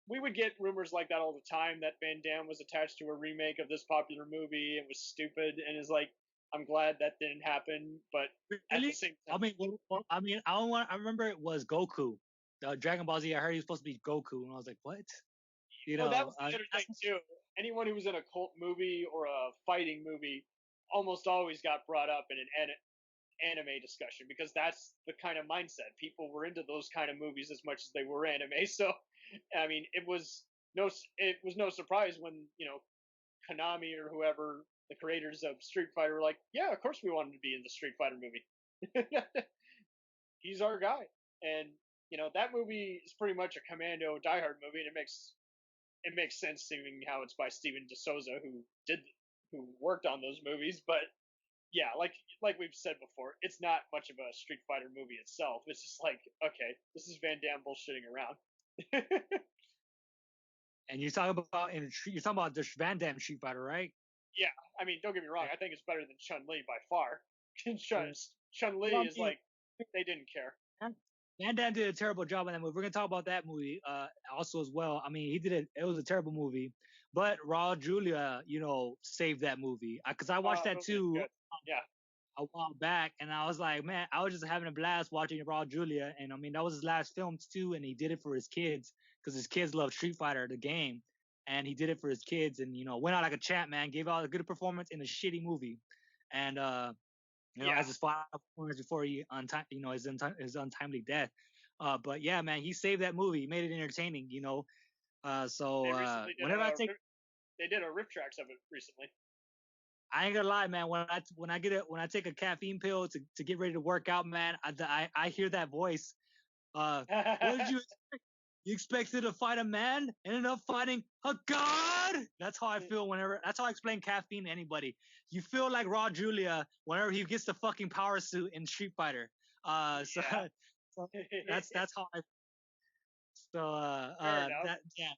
we would get rumors like that all the time that Van Damme was attached to a remake of this popular movie and was stupid. And is like, I'm glad that didn't happen. But at the same time, I remember it was Goku, Dragon Ball Z. I heard he was supposed to be Goku, and I was like, what? Well, that was the other thing too. Anyone who was in a cult movie or a fighting movie almost always got brought up in an anime discussion, because that's the kind of mindset. People were into those kind of movies as much as they were anime. So, I mean, it was no surprise when, Konami or whoever, the creators of Street Fighter, were like, yeah, of course we wanted to be in the Street Fighter movie. He's our guy. And, that movie is pretty much a Commando Die Hard movie, and it makes sense seeing how it's by Steven DeSouza, who worked on those movies. But yeah, like we've said before, it's not much of a Street Fighter movie itself. It's just like, okay, this is Van Damme bullshitting around. And you're talking about the Van Damme Street Fighter, right? Yeah, I mean, don't get me wrong. I think it's better than Chun-Li by far. Chun-Li is like, they didn't care. Van Damme did a terrible job on that movie. We're gonna talk about that movie also as well. I mean, he did it. It was a terrible movie, but Raul Julia, saved that movie because I watched that too. Yeah. A while back, and I was like, man, I was just having a blast watching Raul Julia, and I mean, that was his last film too, and he did it for his kids because his kids love Street Fighter, the game, and he did it for his kids, and went out like a champ, man, gave out a good performance in a shitty movie, and as his final performance before his untimely death. But yeah, man, he saved that movie. He made it entertaining, whenever they did a riff tracks of it recently. I ain't gonna lie, man. When I take a caffeine pill to get ready to work out, man, I hear that voice. What did you expect? You expected to fight a man, ended up fighting a god. That's how I feel that's how I explain caffeine to anybody. You feel like Raw Julia whenever he gets the fucking power suit in Street Fighter. So that's how I. So yeah.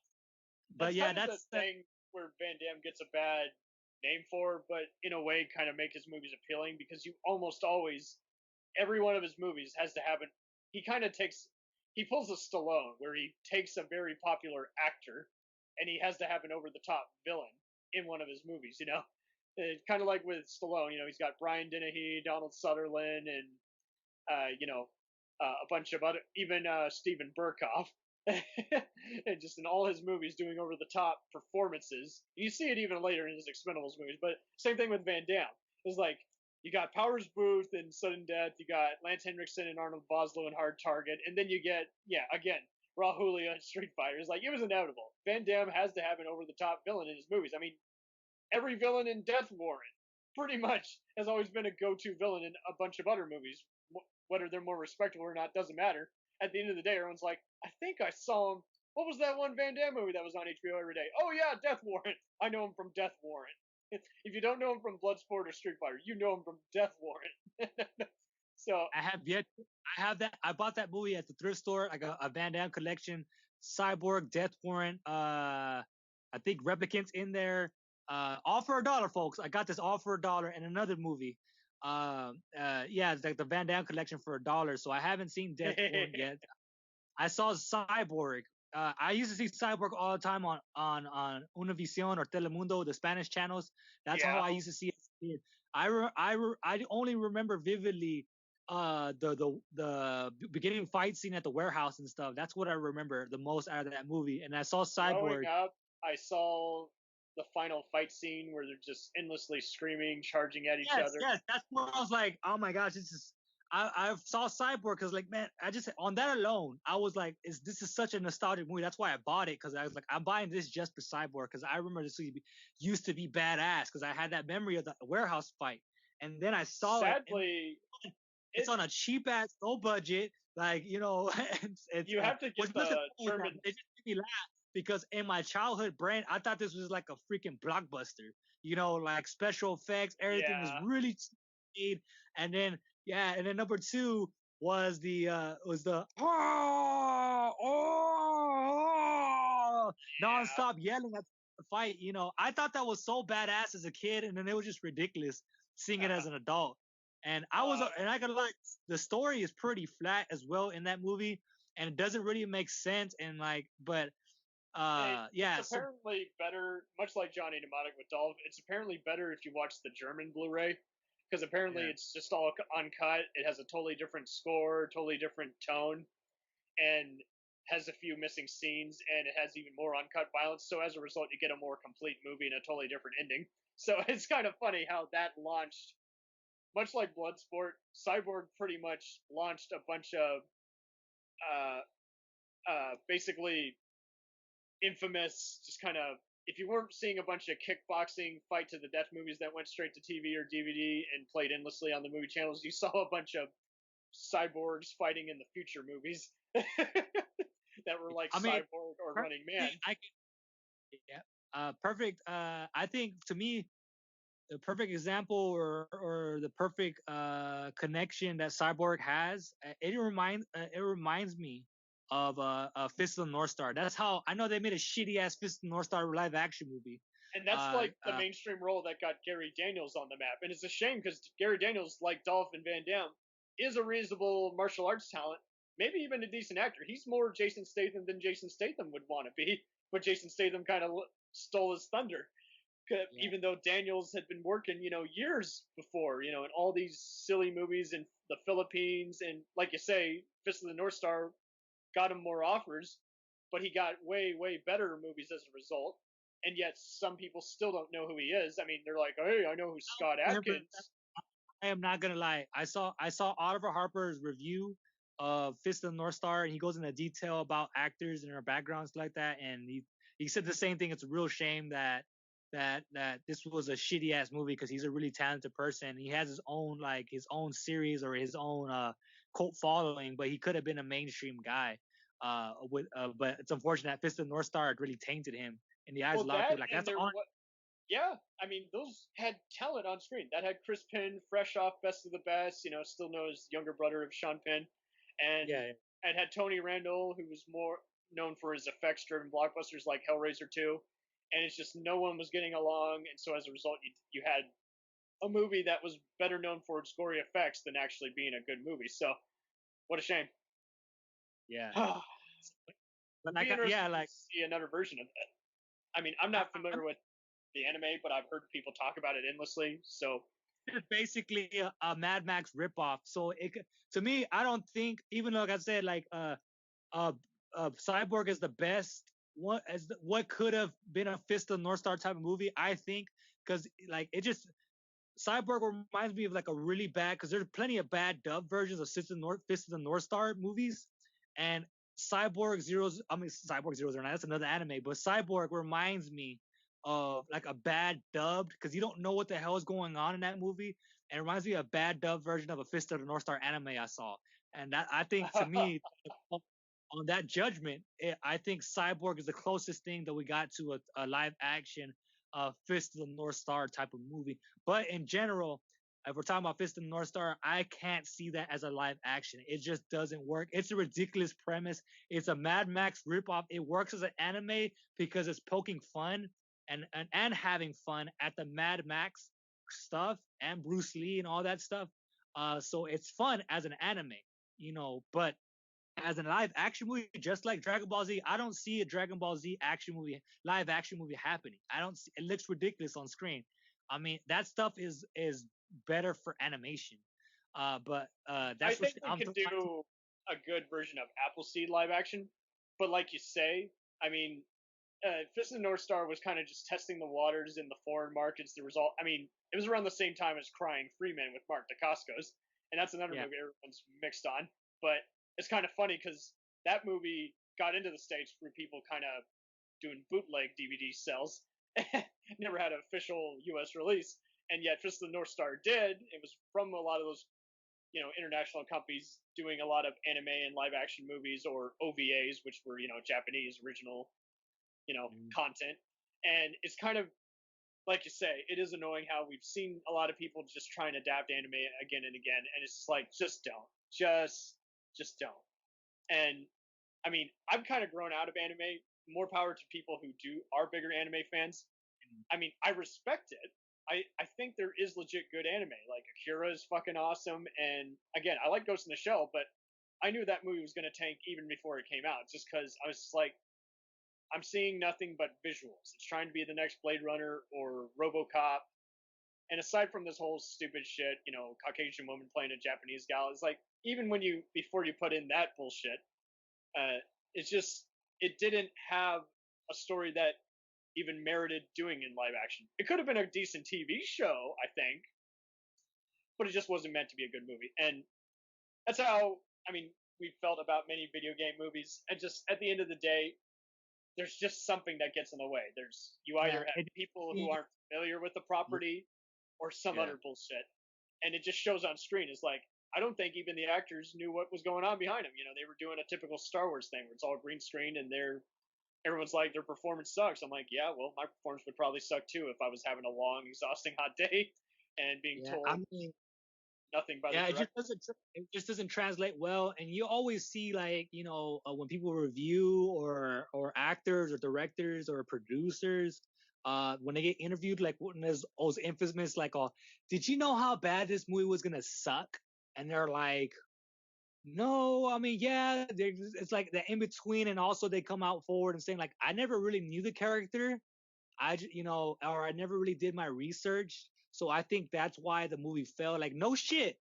But that's the thing where Van Damme gets a bad name for, but in a way kind of make his movies appealing, because you almost always, every one of his movies has to have he pulls a Stallone where he takes a very popular actor and he has to have an over the top villain in one of his movies, kind of like with Stallone, he's got Brian Dennehy, Donald Sutherland, and a bunch of other, even Steven Burkhoff. And just in all his movies doing over the top performances. You see it even later in his Expendables movies, but same thing with Van Damme. It's like you got Powers Booth in Sudden Death, you got Lance Henriksen and Arnold Vosloo in Hard Target, and then you get again Raul Julia in Street Fighter. It's like it was inevitable. Van Damme has to have an over the top villain in his movies. I mean, every villain in Death Warrant pretty much has always been a go-to villain in a bunch of other movies. Whether they're more respectable or not doesn't matter. At the end of the day, everyone's like, I think I saw him. What was that one Van Damme movie that was on HBO every day? Oh yeah, Death Warrant. I know him from Death Warrant. If you don't know him from Bloodsport or Street Fighter, you know him from Death Warrant. So I have that. I bought that movie at the thrift store, like a Van Damme collection, Cyborg, Death Warrant. I think Replicants in there. All for $1, folks. I got this all for $1 and another movie. It's like the Van Damme collection for $1. So I haven't seen Death Warrant yet. I saw Cyborg. I used to see Cyborg all the time on Univision or Telemundo, the Spanish channels. That's how I used to see it. I only remember vividly the beginning fight scene at the warehouse and stuff. That's what I remember the most out of that movie. And I saw Cyborg. Growing up, I saw the final fight scene where they're just endlessly screaming, charging at each other. Yes, that's where I was like, oh my gosh, this is. I saw Cyborg because, like, man, I just on that alone, I was like, this is such a nostalgic movie. That's why I bought it, because I was like, I'm buying this just for Cyborg, because I remember this used to be badass, because I had that memory of the warehouse fight, and then I saw Sadly, it's on a cheap ass, low budget, like you have to get the German. It just made me laugh because in my childhood brain, I thought this was like a freaking blockbuster. Like special effects, everything was really made, and then. Yeah, and then number 2 was the nonstop yelling at the fight. I thought that was so badass as a kid, and then it was just ridiculous seeing it as an adult. And I gotta lie, the story is pretty flat as well in that movie, and it doesn't really make sense. And it's apparently better, much like Johnny Mnemonic with Dolph. It's apparently better if you watch the German Blu-ray. Because apparently it's just all uncut. It has a totally different score, totally different tone, and has a few missing scenes, and it has even more uncut violence. So as a result, you get a more complete movie and a totally different ending. So it's kind of funny how that launched much like Bloodsport, Cyborg pretty much launched a bunch of basically infamous, just kind of, if you weren't seeing a bunch of kickboxing fight to the death movies that went straight to TV or DVD and played endlessly on the movie channels, you saw a bunch of cyborgs fighting in the future movies that were like Cyborg or Running Man. Perfect. I think to me, the perfect example or the perfect connection that Cyborg has, it reminds me of Fist of the North Star. That's how I know they made a shitty ass Fist of the North Star live action movie. And that's like the mainstream role that got Gary Daniels on the map. And it's a shame because Gary Daniels, like Dolph and Van Damme, is a reasonable martial arts talent, maybe even a decent actor. He's more Jason Statham than Jason Statham would want to be, but Jason Statham kind of stole his thunder. Even though Daniels had been working, years before, in all these silly movies in the Philippines, and like you say, Fist of the North Star got him more offers, but he got way, way better movies as a result. And yet some people still don't know who he is. I mean, they're like, hey, I know who Scott Adkins. I am not gonna lie. I saw Oliver Harper's review of Fist of the North Star, and he goes into detail about actors and their backgrounds like that. And he said the same thing. It's a real shame that this was a shitty ass movie because he's a really talented person. He has his own series or his own cult following, but he could have been a mainstream guy. But it's unfortunate that Fist of the North Star really tainted him in the eyes of a lot of people. Like that's yeah, I mean, those had talent on screen. That had Chris Penn, fresh off Best of the Best, still known as younger brother of Sean Penn, and it had Tony Randall, who was more known for his effects-driven blockbusters like Hellraiser 2. And it's just no one was getting along, and so as a result, you had a movie that was better known for its gory effects than actually being a good movie. So, what a shame. Yeah. But see another version of that. I mean, I'm not familiar with the anime, but I've heard people talk about it endlessly. So it's basically a Mad Max ripoff. So to me, I don't think, even though like I said, like Cyborg is the best. What could have been a Fist of the North Star type of movie, I think, because like it just Cyborg reminds me of like a really bad, because there's plenty of bad dub versions of Fist of the North Star movies, and Cyborg 009, that's another anime, but Cyborg reminds me of like a bad dubbed, because you don't know what the hell is going on in that movie, and it reminds me of a bad dub version of a Fist of the North Star anime I saw, and that I think to me. On that judgment, I think Cyborg is the closest thing that we got to a live action Fist of the North Star type of movie. But in general, if we're talking about Fist of the North Star, I can't see that as a live action. It just doesn't work. It's a ridiculous premise. It's a Mad Max ripoff. It works as an anime because it's poking fun and having fun at the Mad Max stuff and Bruce Lee and all that stuff. So it's fun as an anime, but as a live action movie, just like Dragon Ball Z, I don't see a Dragon Ball Z live action movie happening. I don't see, it looks ridiculous on screen. I mean, that stuff is better for animation. But that's I think we could do a good version of Appleseed live action. But like you say, I mean, Fist of the North Star was kind of just testing the waters in the foreign markets. The result, I mean, it was around the same time as Crying Freeman with Mark Dacascos, and that's another movie everyone's mixed on. But it's kind of funny because that movie got into the States through people kind of doing bootleg DVD sales. Never had an official U.S. release, and yet Fist of the North Star did. It was from a lot of those, international companies doing a lot of anime and live action movies, or OVAs, which were, Japanese original, content. And it's kind of, like you say, it is annoying how we've seen a lot of people just try and adapt anime again and again, and it's just like, just don't. Just don't. And I mean, I've kind of grown out of anime. More power to people who are bigger anime fans. I mean, I respect it. I think there is legit good anime. Like Akira is fucking awesome. And again, I like Ghost in the Shell, but I knew that movie was going to tank even before it came out, just because I was just like, I'm seeing nothing but visuals. It's trying to be the next Blade Runner or RoboCop. And aside from this whole stupid shit, Caucasian woman playing a Japanese gal, it's like, even before you put in that bullshit, it didn't have a story that even merited doing in live action. It could have been a decent TV show, I think. but it just wasn't meant to be a good movie. And that's how, I mean, we felt about many video game movies. And just at the end of the day, there's just something that gets in the way. You either have people who aren't familiar with the property or some other bullshit. And it just shows on screen. It's like, I don't think even the actors knew what was going on behind them. You know, they were doing a typical Star Wars thing where it's all green screen and everyone's like, their performance sucks. I'm like, yeah, well, my performance would probably suck too if I was having a long, exhausting, hot day and being told nothing by the director. It just doesn't translate well. And you always see, like, you know, when people review or actors or directors or producers, when they get interviewed, like when there's those infamous, like, did you know how bad this movie was gonna suck? And they're like, no, I mean, yeah, it's like the in between, and also they come out forward and saying, like, I never really knew the character, or I never really did my research, so I think that's why the movie fell. Like, no shit,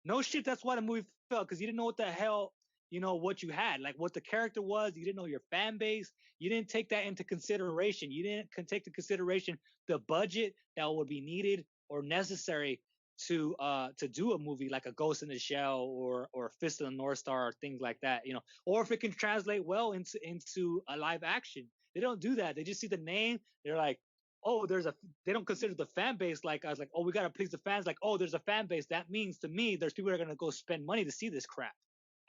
that's why the movie fell, because you didn't know what the hell, you know, what you had, like what the character was. You didn't know your fan base. You didn't take that into consideration. You didn't take into consideration the budget that would be needed or necessary to do a movie like a Ghost in the Shell or Fist of the North Star or things like that, you know, or if it can translate well into a live action. They don't do that. They just see the name. They're like, oh, they don't consider the fan base like us, like, oh, we got to please the fans. Like, oh, there's a fan base. That means to me, there's people that are going to go spend money to see this crap.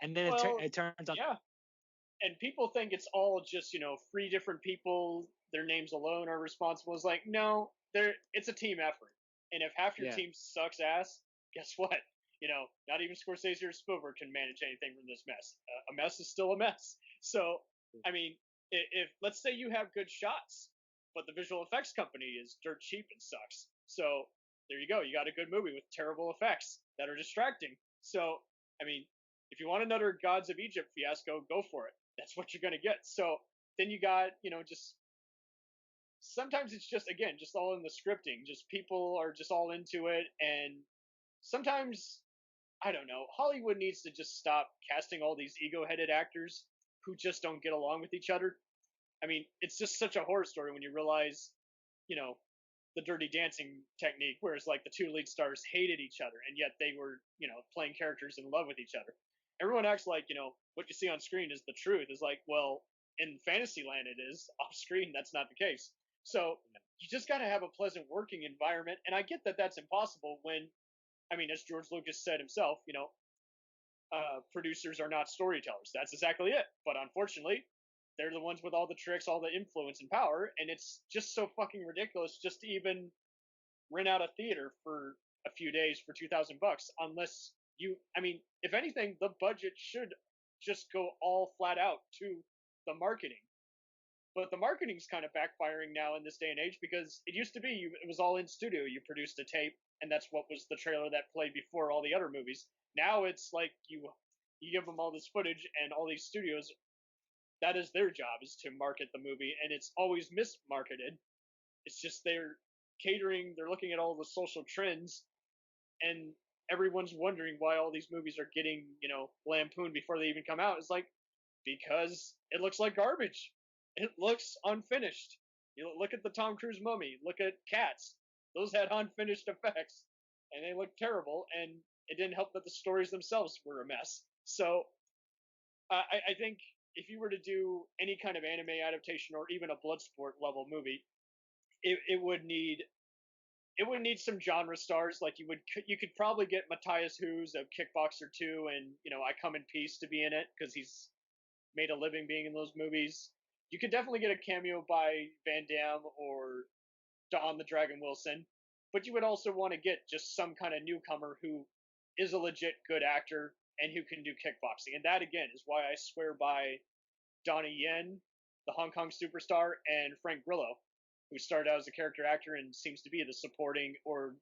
And then it turns out. Yeah. And people think it's all just, you know, 3 different people, their names alone are responsible. It's like, no, it's a team effort. And if half your team sucks ass, guess what? You know, not even Scorsese or Spielberg can manage anything from this mess. A mess is still a mess. So, I mean, if let's say you have good shots, but the visual effects company is dirt cheap and sucks. So there you go. You got a good movie with terrible effects that are distracting. So, I mean, if you want another Gods of Egypt fiasco, go for it. That's what you're going to get. So then you got, you know, just sometimes it's just, again, just all in the scripting. Just people are just all into it. And sometimes, I don't know, Hollywood needs to just stop casting all these ego-headed actors who just don't get along with each other. I mean, it's just such a horror story when you realize, you know, the Dirty Dancing technique, whereas like the 2 lead stars hated each other, and yet they were, you know, playing characters in love with each other. Everyone acts like, you know, what you see on screen is the truth. Is like, well, in Fantasyland it is. Off screen, that's not the case. So you just got to have a pleasant working environment. And I get that that's impossible when, I mean, as George Lucas said himself, you know, producers are not storytellers. That's exactly it. But unfortunately, they're the ones with all the tricks, all the influence and power. And it's just so fucking ridiculous just to even rent out a theater for a few days for $2,000, unless I mean, if anything, the budget should just go all flat out to the marketing. But the marketing's kind of backfiring now in this day and age, because it used to be it was all in studio. You produced a tape, and that's what was the trailer that played before all the other movies. Now it's like you give them all this footage, and all these studios, that is their job, is to market the movie, and it's always mismarketed. It's just they're looking at all the social trends, and everyone's wondering why all these movies are getting, you know, lampooned before they even come out. It's like, because it looks like garbage. It looks unfinished. You look at the Tom Cruise Mummy, look at Cats. Those had unfinished effects, and they looked terrible, and it didn't help that the stories themselves were a mess. So I think if you were to do any kind of anime adaptation or even a Bloodsport level movie, it would need some genre stars. Like you could probably get Matthias Hues of Kickboxer 2 and, you know, I Come in Peace to be in it, because he's made a living being in those movies. You could definitely get a cameo by Van Damme or Don the Dragon Wilson, but you would also want to get just some kind of newcomer who is a legit good actor and who can do kickboxing. And that, again, is why I swear by Donnie Yen, the Hong Kong superstar, and Frank Grillo, who started out as a character actor and seems to be the supporting or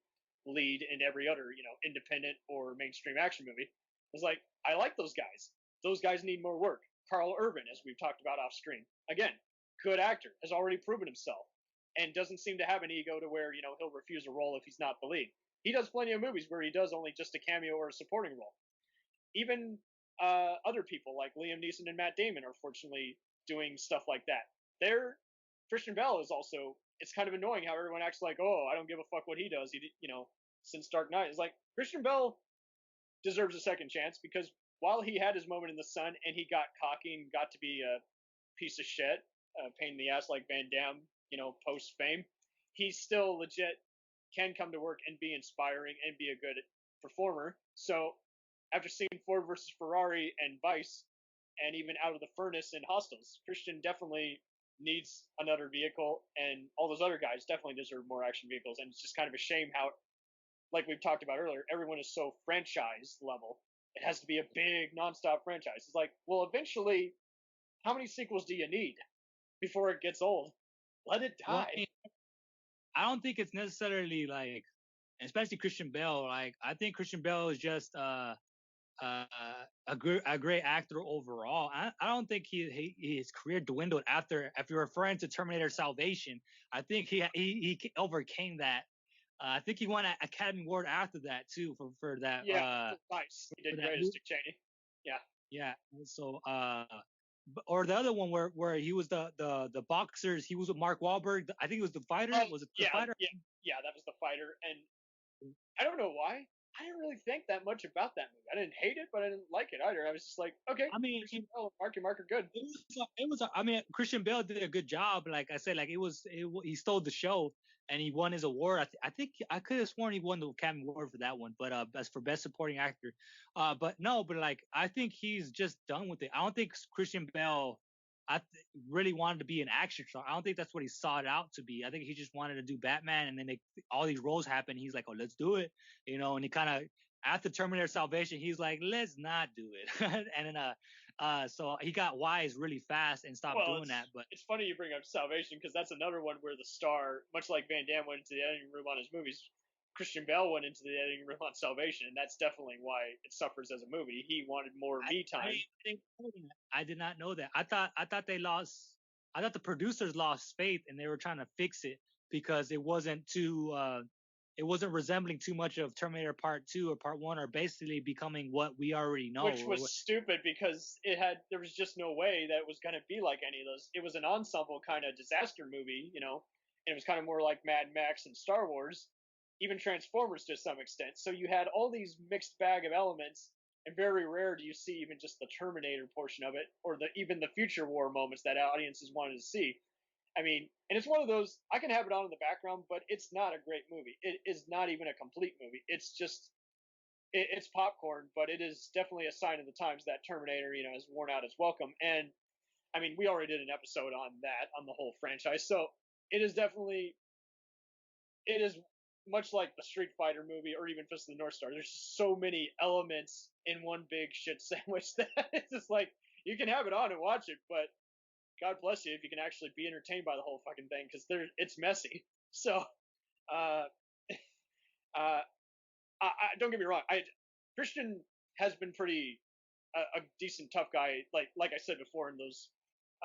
lead in every other, you know, independent or mainstream action movie. It's like, I like those guys. Those guys need more work. Carl Urban, as we've talked about off screen, again, good actor, has already proven himself, and doesn't seem to have an ego to where, you know, he'll refuse a role if he's not the lead. He does plenty of movies where he does only just a cameo or a supporting role. Even other people like Liam Neeson and Matt Damon are fortunately doing stuff like that. Christian Bale is also, it's kind of annoying how everyone acts like, oh, I don't give a fuck what he does. You know, since Dark Knight. It's like Christian Bale deserves a second chance because while he had his moment in the sun and he got cocky and got to be a piece of shit, pain in the ass like Van Damme, post fame, he still legit can come to work and be inspiring and be a good performer. So after seeing Ford versus Ferrari and Vice, and even Out of the Furnace and Hostiles, Christian definitely needs another vehicle, and all those other guys definitely deserve more action vehicles. And it's just kind of a shame how, like we've talked about earlier, everyone is so franchise level. It has to be a big nonstop franchise. It's like, well, eventually, how many sequels do you need before it gets old? Let it die. Well, I don't think it's necessarily like, especially Christian Bale. Like, I think Christian Bale is just a great actor overall. I don't think his career dwindled after. If you're referring to Terminator Salvation, I think he overcame that. I think he won an Academy Award after that too for that. Yeah, nice. He did great as Dick Cheney. Yeah. Yeah. So or the other one where he was the boxers. He was with Mark Wahlberg. I think it was The Fighter. Was it The Fighter? Yeah, that was The Fighter. And I don't know why. I didn't really think that much about that movie. I didn't hate it, but I didn't like it either. I was just like, okay. I mean, Christian Bale and Mark are good. It was. I mean, Christian Bale did a good job. Like I said, like he stole the show and he won his award. I think I could have sworn he won the Academy Award for that one, but as for Best Supporting Actor, but like I think he's just done with it. I don't think Christian Bale really wanted to be an action star. I don't think that's what he sought out to be. I think he just wanted to do Batman, and then all these roles happen. He's like, oh, let's do it, and he kind of, after Terminator Salvation, he's like, let's not do it. And then, so he got wise really fast and stopped doing that. But it's funny you bring up Salvation because that's another one where the star, much like Van Damme went into the editing room on his movies, Christian Bale went into the editing room on Salvation, and that's definitely why it suffers as a movie. He wanted more me time. I did not know that. I thought the producers lost faith and they were trying to fix it because it wasn't resembling too much of Terminator Part 2 or Part 1, or basically becoming what we already know. Which was stupid because there was just no way that it was going to be like any of those. It was an ensemble kind of disaster movie, and it was kind of more like Mad Max and Star Wars, even Transformers to some extent. So you had all these mixed bag of elements, and very rare do you see even just the Terminator portion of it, or even the future war moments that audiences wanted to see. I mean, and it's one of those, I can have it on in the background, but it's not a great movie. It is not even a complete movie. It's just, it's popcorn, but it is definitely a sign of the times that Terminator, has worn out its welcome. And I mean, we already did an episode on that, on the whole franchise. So it is much like the Street Fighter movie or even Fist of the North Star. There's just so many elements in one big shit sandwich that it's just like, you can have it on and watch it, but God bless you if you can actually be entertained by the whole fucking thing, because it's messy. So, don't get me wrong. Christian has been pretty a decent tough guy. Like I said before in those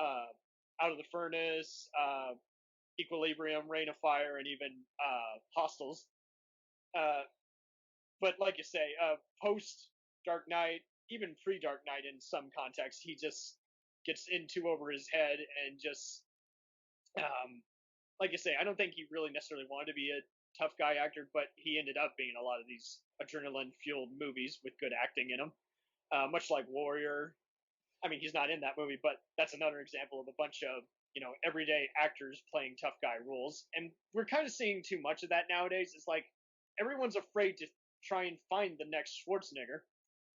Out of the Furnace, Equilibrium, Reign of Fire, and even Hostiles. But like you say, post Dark Knight, even pre Dark Knight in some context, he just gets in too over his head and just, like you say, I don't think he really necessarily wanted to be a tough guy actor, but he ended up being in a lot of these adrenaline-fueled movies with good acting in them, much like Warrior. I mean, he's not in that movie, but that's another example of a bunch of, everyday actors playing tough guy roles. And we're kind of seeing too much of that nowadays. It's like everyone's afraid to try and find the next Schwarzenegger.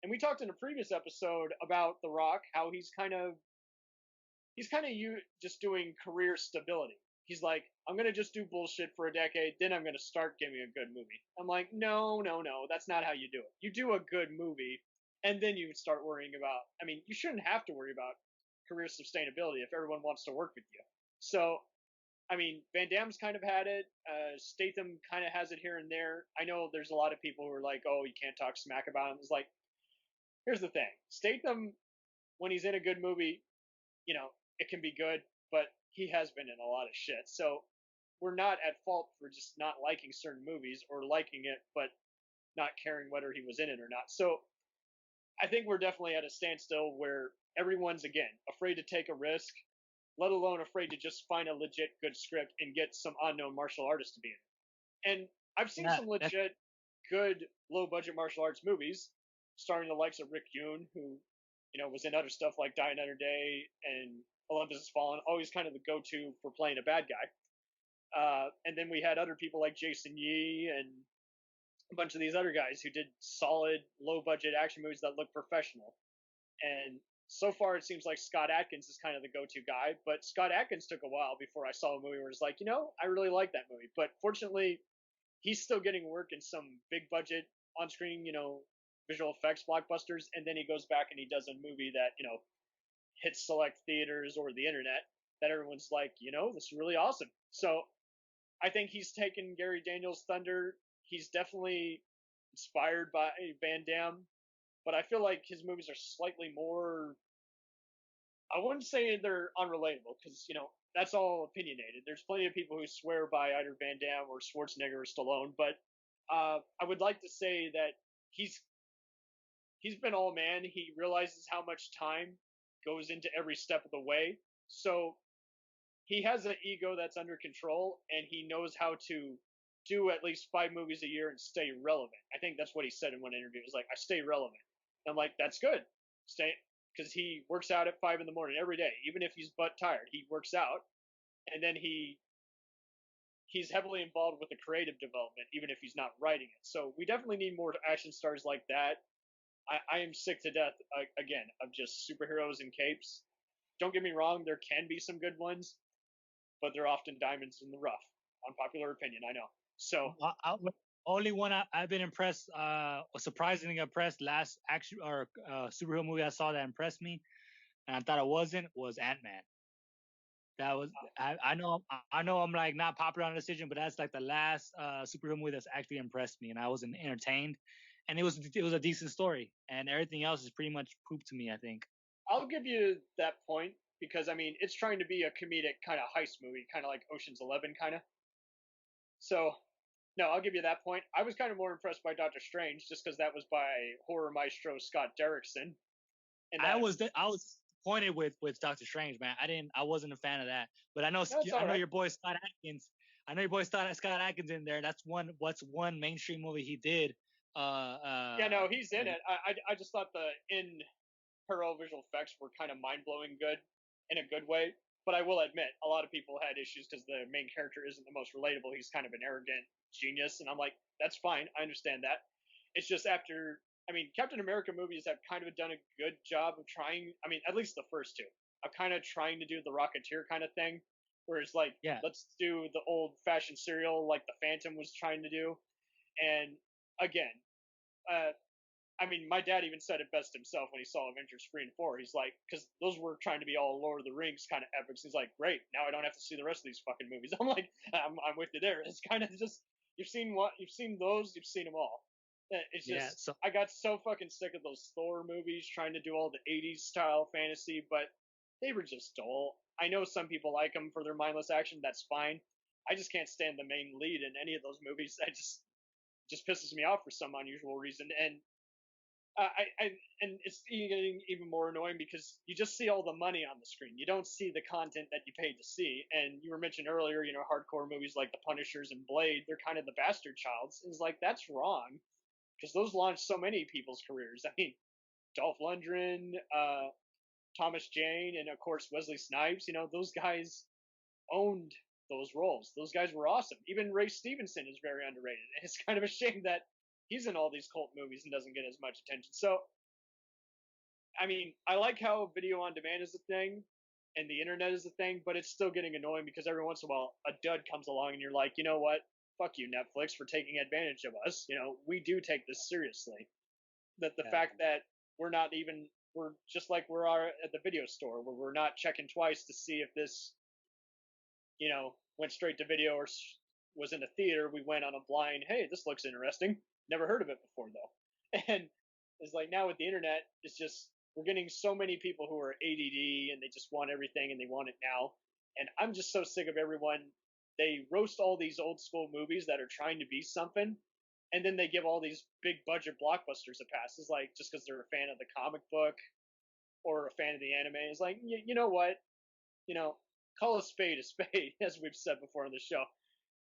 And we talked in a previous episode about The Rock, how he's kind of just doing career stability. He's like, I'm going to just do bullshit for a decade, then I'm going to start giving a good movie. I'm like, no, that's not how you do it. You do a good movie, and then you start worrying about, I mean, you shouldn't have to worry about career sustainability if everyone wants to work with you. So, I mean, Van Damme's kind of had it. Statham kind of has it here and there. I know there's a lot of people who are like, oh, you can't talk smack about him. It's like, here's the thing. Statham, when he's in a good movie, it can be good, but he has been in a lot of shit. So we're not at fault for just not liking certain movies or liking it, but not caring whether he was in it or not. So I think we're definitely at a standstill where everyone's, again, afraid to take a risk, let alone afraid to just find a legit good script and get some unknown martial artist to be in it. And I've seen some legit good low-budget martial arts movies, starring the likes of Rick Yoon, who, was in other stuff like Die Another Day and Olympus Has Fallen, always kind of the go-to for playing a bad guy. And then we had other people like Jason Yee and a bunch of these other guys who did solid, low-budget action movies that look professional. And so far, it seems like Scott Adkins is kind of the go-to guy, but Scott Adkins took a while before I saw a movie where it's like, I really like that movie. But fortunately, he's still getting work in some big-budget, on-screen, visual effects blockbusters, and then he goes back and he does a movie that, hits select theaters or the internet that everyone's like, this is really awesome. So I think he's taken Gary Daniels' thunder. He's definitely inspired by Van Damme, but I feel like his movies are slightly more, I wouldn't say they're unrelatable, because, that's all opinionated. There's plenty of people who swear by either Van Damme or Schwarzenegger or Stallone, but I would like to say that he's been all man. He realizes how much time goes into every step of the way. So he has an ego that's under control, and he knows how to do at least 5 movies a year and stay relevant. I think that's what he said in one interview. It was like, I stay relevant. And I'm like, that's good. Because he works out at 5 in the morning every day, even if he's butt tired. He works out, and then he's heavily involved with the creative development, even if he's not writing it. So we definitely need more action stars like that. I am sick to death, again, of just superheroes in capes. Don't get me wrong, there can be some good ones, but they're often diamonds in the rough. Unpopular opinion, I know. So only one I've been impressed, surprisingly impressed. Last action or superhero movie I saw that impressed me, and I thought it wasn't, was Ant-Man. That was I know I'm like not popular on the decision, but that's like the last superhero movie that's actually impressed me, and I was entertained, and it was a decent story, and everything else is pretty much poop to me, I think. I'll give you that point, because it's trying to be a comedic kind of heist movie, kind of like Ocean's 11 kind of. So no, I'll give you that point. I was kind of more impressed by Doctor Strange, just because that was by horror maestro Scott Derrickson. And I was disappointed with Doctor Strange, man. I wasn't a fan of that, but I know your boy Scott Adkins. I know your boy Scott Adkins in there. That's one mainstream movie he did. Yeah, no, he's in it. I just thought the in-parallel visual effects were kind of mind-blowing good in a good way. But I will admit, a lot of people had issues because the main character isn't the most relatable. He's kind of an arrogant genius, and I'm like, that's fine. I understand that. It's just after, Captain America movies have kind of done a good job of trying, at least the first two, of kind of trying to do the Rocketeer kind of thing, where it's like, let's do the old-fashioned serial like the Phantom was trying to do. And again, my dad even said it best himself when he saw Avengers 3 and 4. He's like, because those were trying to be all Lord of the Rings kind of epics. He's like, great, now I don't have to see the rest of these fucking movies. I'm like, I'm with you there. It's kind of just, you've seen those, you've seen them all. It's just, I got so fucking sick of those Thor movies trying to do all the 80s style fantasy, but they were just dull. I know some people like them for their mindless action. That's fine. I just can't stand the main lead in any of those movies. That just pisses me off for some unusual reason. And and it's getting even more annoying because you just see all the money on the screen. You don't see the content that you paid to see. And you were mentioned earlier, hardcore movies like The Punishers and Blade, they're kind of the bastard childs. It's like, that's wrong, because those launched so many people's careers. Dolph Lundgren, Thomas Jane, and of course Wesley Snipes. Those guys owned those roles. Those guys were awesome. Even Ray Stevenson is very underrated. And it's kind of a shame that he's in all these cult movies and doesn't get as much attention. So, I like how video on demand is a thing and the internet is a thing, but it's still getting annoying because every once in a while a dud comes along and you're like, you know what? Fuck you, Netflix, for taking advantage of us. We do take this seriously. That the fact that we're just like we are at the video store, where we're not checking twice to see if this, went straight to video or was in a theater. We went on a blind, hey, this looks interesting. Never heard of it before, though. And it's like now with the internet, it's just, we're getting so many people who are ADD and they just want everything and they want it now. And I'm just so sick of everyone. They roast all these old school movies that are trying to be something, and then they give all these big budget blockbusters a pass. It's like, just because they're a fan of the comic book or a fan of the anime. It's like, you know what? Call a spade, as we've said before on the show.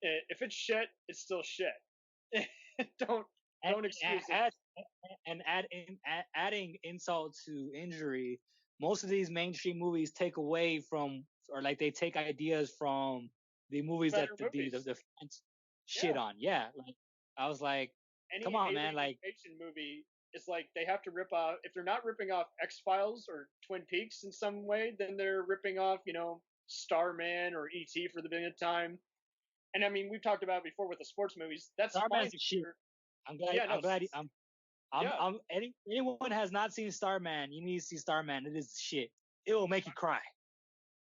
If it's shit, it's still shit. Don't excuse it. Adding insult to injury, most of these mainstream movies take away from, or like they take ideas from the movies Better that the fans shit on. Yeah, like I was like, come on, man, like Asian movie is like they have to rip off. If they're not ripping off X-Files or Twin Peaks in some way, then they're ripping off, Starman or E.T. for the billionth time. And I mean, we've talked about it before with the sports movies. That's Starman's shit. Anyone has not seen Starman, you need to see Starman. It is shit. It will make you cry.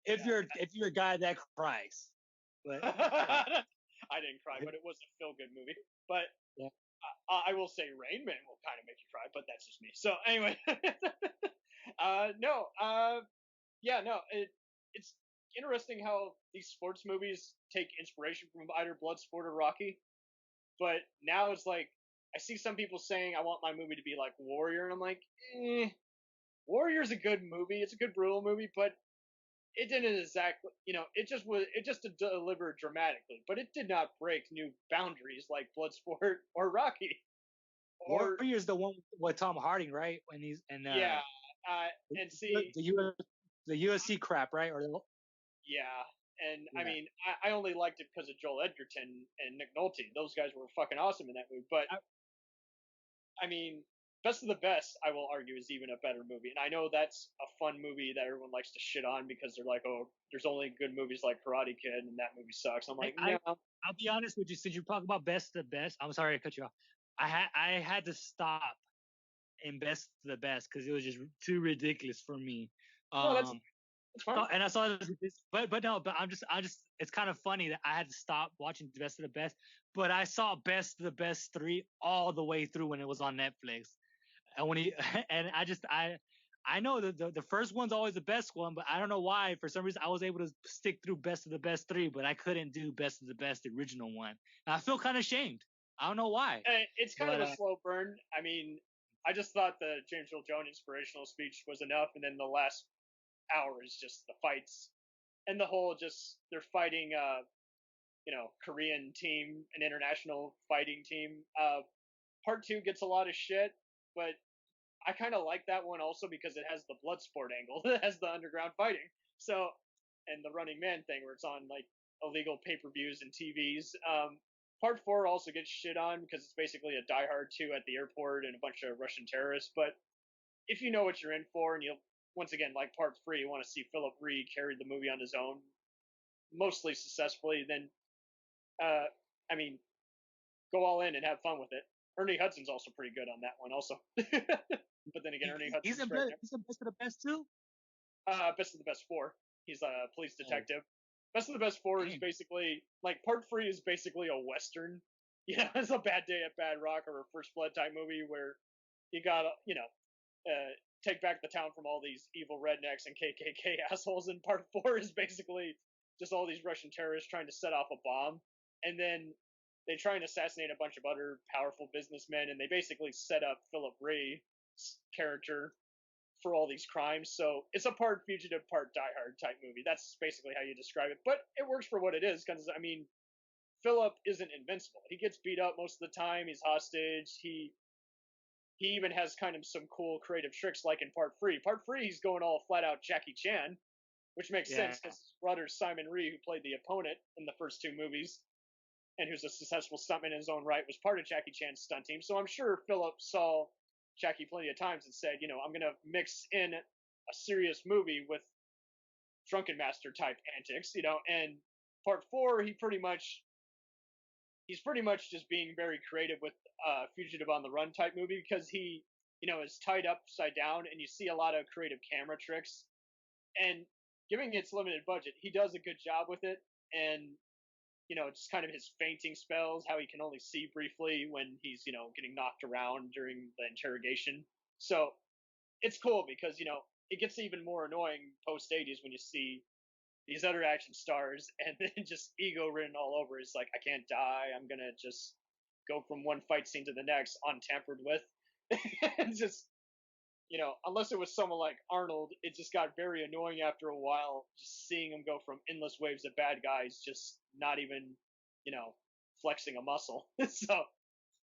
If you're a guy that cries. But I didn't cry, but it was a feel-good movie. But I will say Rain Man will kind of make you cry, but that's just me. So anyway, it's interesting how these sports movies take inspiration from either Bloodsport or Rocky. But now it's like, I see some people saying, I want my movie to be like Warrior, and I'm like, Warrior's a good movie. It's a good brutal movie, but it didn't exactly, it just delivered dramatically, but it did not break new boundaries like Bloodsport or Rocky. Warrior's the one with Tom Hardy, right? When he's and and see the UFC crap, right? I mean, I only liked it because of Joel Edgerton and Nick Nolte. Those guys were fucking awesome in that movie. But I mean, Best of the Best, I will argue, is even a better movie. And I know that's a fun movie that everyone likes to shit on because they're like, oh, there's only good movies like Karate Kid and that movie sucks. I'm like, no. I'll be honest with you. Since you talk about Best of the Best, I'm sorry I cut you off. I had to stop in Best of the Best because it was just too ridiculous for me. That's fine. And I saw this, but I'm just it's kind of funny that I had to stop watching Best of the Best, but I saw Best of the Best 3 all the way through when it was on Netflix. And when I know that the first one's always the best one, but I don't know why. For some reason, I was able to stick through Best of the Best 3, but I couldn't do Best of the Best, the original one. And I feel kind of ashamed. I don't know why. It's kind of a slow burn. I mean, I just thought the James Earl Jones inspirational speech was enough, and then the last hour is just the fights and the whole they're fighting Korean team, an international fighting team. Part 2 gets a lot of shit, but I kind of like that one also because it has the Bloodsport angle. It has the underground fighting. So, and the Running Man thing where it's on like illegal pay-per-views and TVs. Part 4 also gets shit on because it's basically a Die Hard 2 at the airport and a bunch of Russian terrorists. But if you know what you're in for, and you'll, once again, like Part 3, you want to see Philip Reed carry the movie on his own, mostly successfully, then, I mean, go all in and have fun with it. Ernie Hudson's also pretty good on that one also. But then again, Ernie Hudson's he's in Best of the Best too? Best of the Best 4. He's a police detective. Best of the Best 4 is basically, like, Part 3 is basically a Western. It's a Bad Day at Bad Rock or a First Blood type movie where you gotta, take back the town from all these evil rednecks and KKK assholes. And Part 4 is basically just all these Russian terrorists trying to set off a bomb. And then they try and assassinate a bunch of other powerful businessmen, and they basically set up Philip Reed's character for all these crimes. So it's a part fugitive, part Die Hard type movie. That's basically how you describe it. But it works for what it is, because, I mean, Philip isn't invincible. He gets beat up most of the time. He's hostage. He even has kind of some cool creative tricks, like in Part 3. Part 3, he's going all flat out Jackie Chan, which makes sense because his brother Simon Rhee, who played the opponent in the first 2 movies, and who's a successful stuntman in his own right, was part of Jackie Chan's stunt team. So I'm sure Philip saw Jackie plenty of times and said, I'm going to mix in a serious movie with Drunken Master type antics, and Part 4, he's pretty much just being very creative with Fugitive on the Run type movie, because he, is tied upside down, and you see a lot of creative camera tricks. And given its limited budget, he does a good job with it. And, just kind of his fainting spells, how he can only see briefly when he's, getting knocked around during the interrogation. So it's cool because, it gets even more annoying post-80s when you see these other action stars and then just ego written all over. It's like, I can't die. I'm going to just go from one fight scene to the next untampered with. And just, unless it was someone like Arnold, it just got very annoying after a while, just seeing him go from endless waves of bad guys, just not even, flexing a muscle. So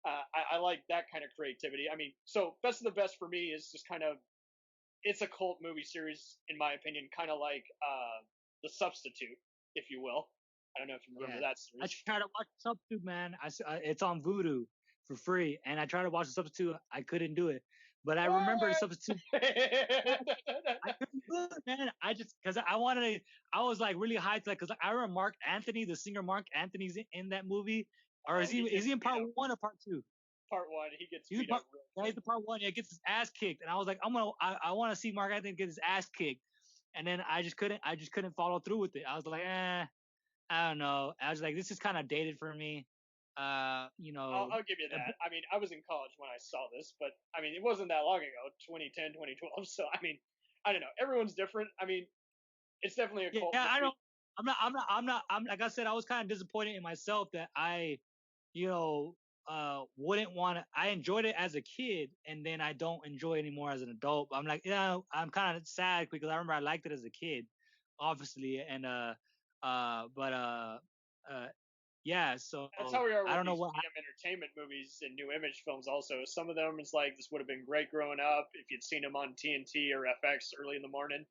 I like that kind of creativity. I mean, so Best of the Best for me is just kind of, it's a cult movie series, in my opinion, kind of like The Substitute, if you will. I don't know if you remember that series. I tried to watch Substitute, man. It's on Vudu for free, and I tried to watch the Substitute. I couldn't do it, but I remember the Substitute. I couldn't do it, man. I just because I wanted to. I was like really hyped, like because I remember Mark Anthony, the singer Mark Anthony's in that movie, or is he in part 1 or part 2? Part 1. He gets beat up. Yeah, he's the part 1. Yeah, gets his ass kicked, and I was like, I want to see Mark Anthony get his ass kicked, and then I just couldn't follow through with it. I was like, I don't know. I was like, this is kind of dated for me. You know. I'll give you that. I mean, I was in college when I saw this, but I mean, it wasn't that long ago, 2010, 2012. So I mean, I don't know. Everyone's different. I mean, it's definitely a cult. Yeah, I don't. I'm like I said, I was kind of disappointed in myself that I, you know, wouldn't want to. I enjoyed it as a kid, and then I don't enjoy it anymore as an adult. I'm like, I'm kind of sad because I remember I liked it as a kid, obviously, and yeah. So that's how we are with I don't know these what entertainment movies and new image films. Also, some of them is like, this would have been great growing up if you'd seen them on TNT or FX early in the morning,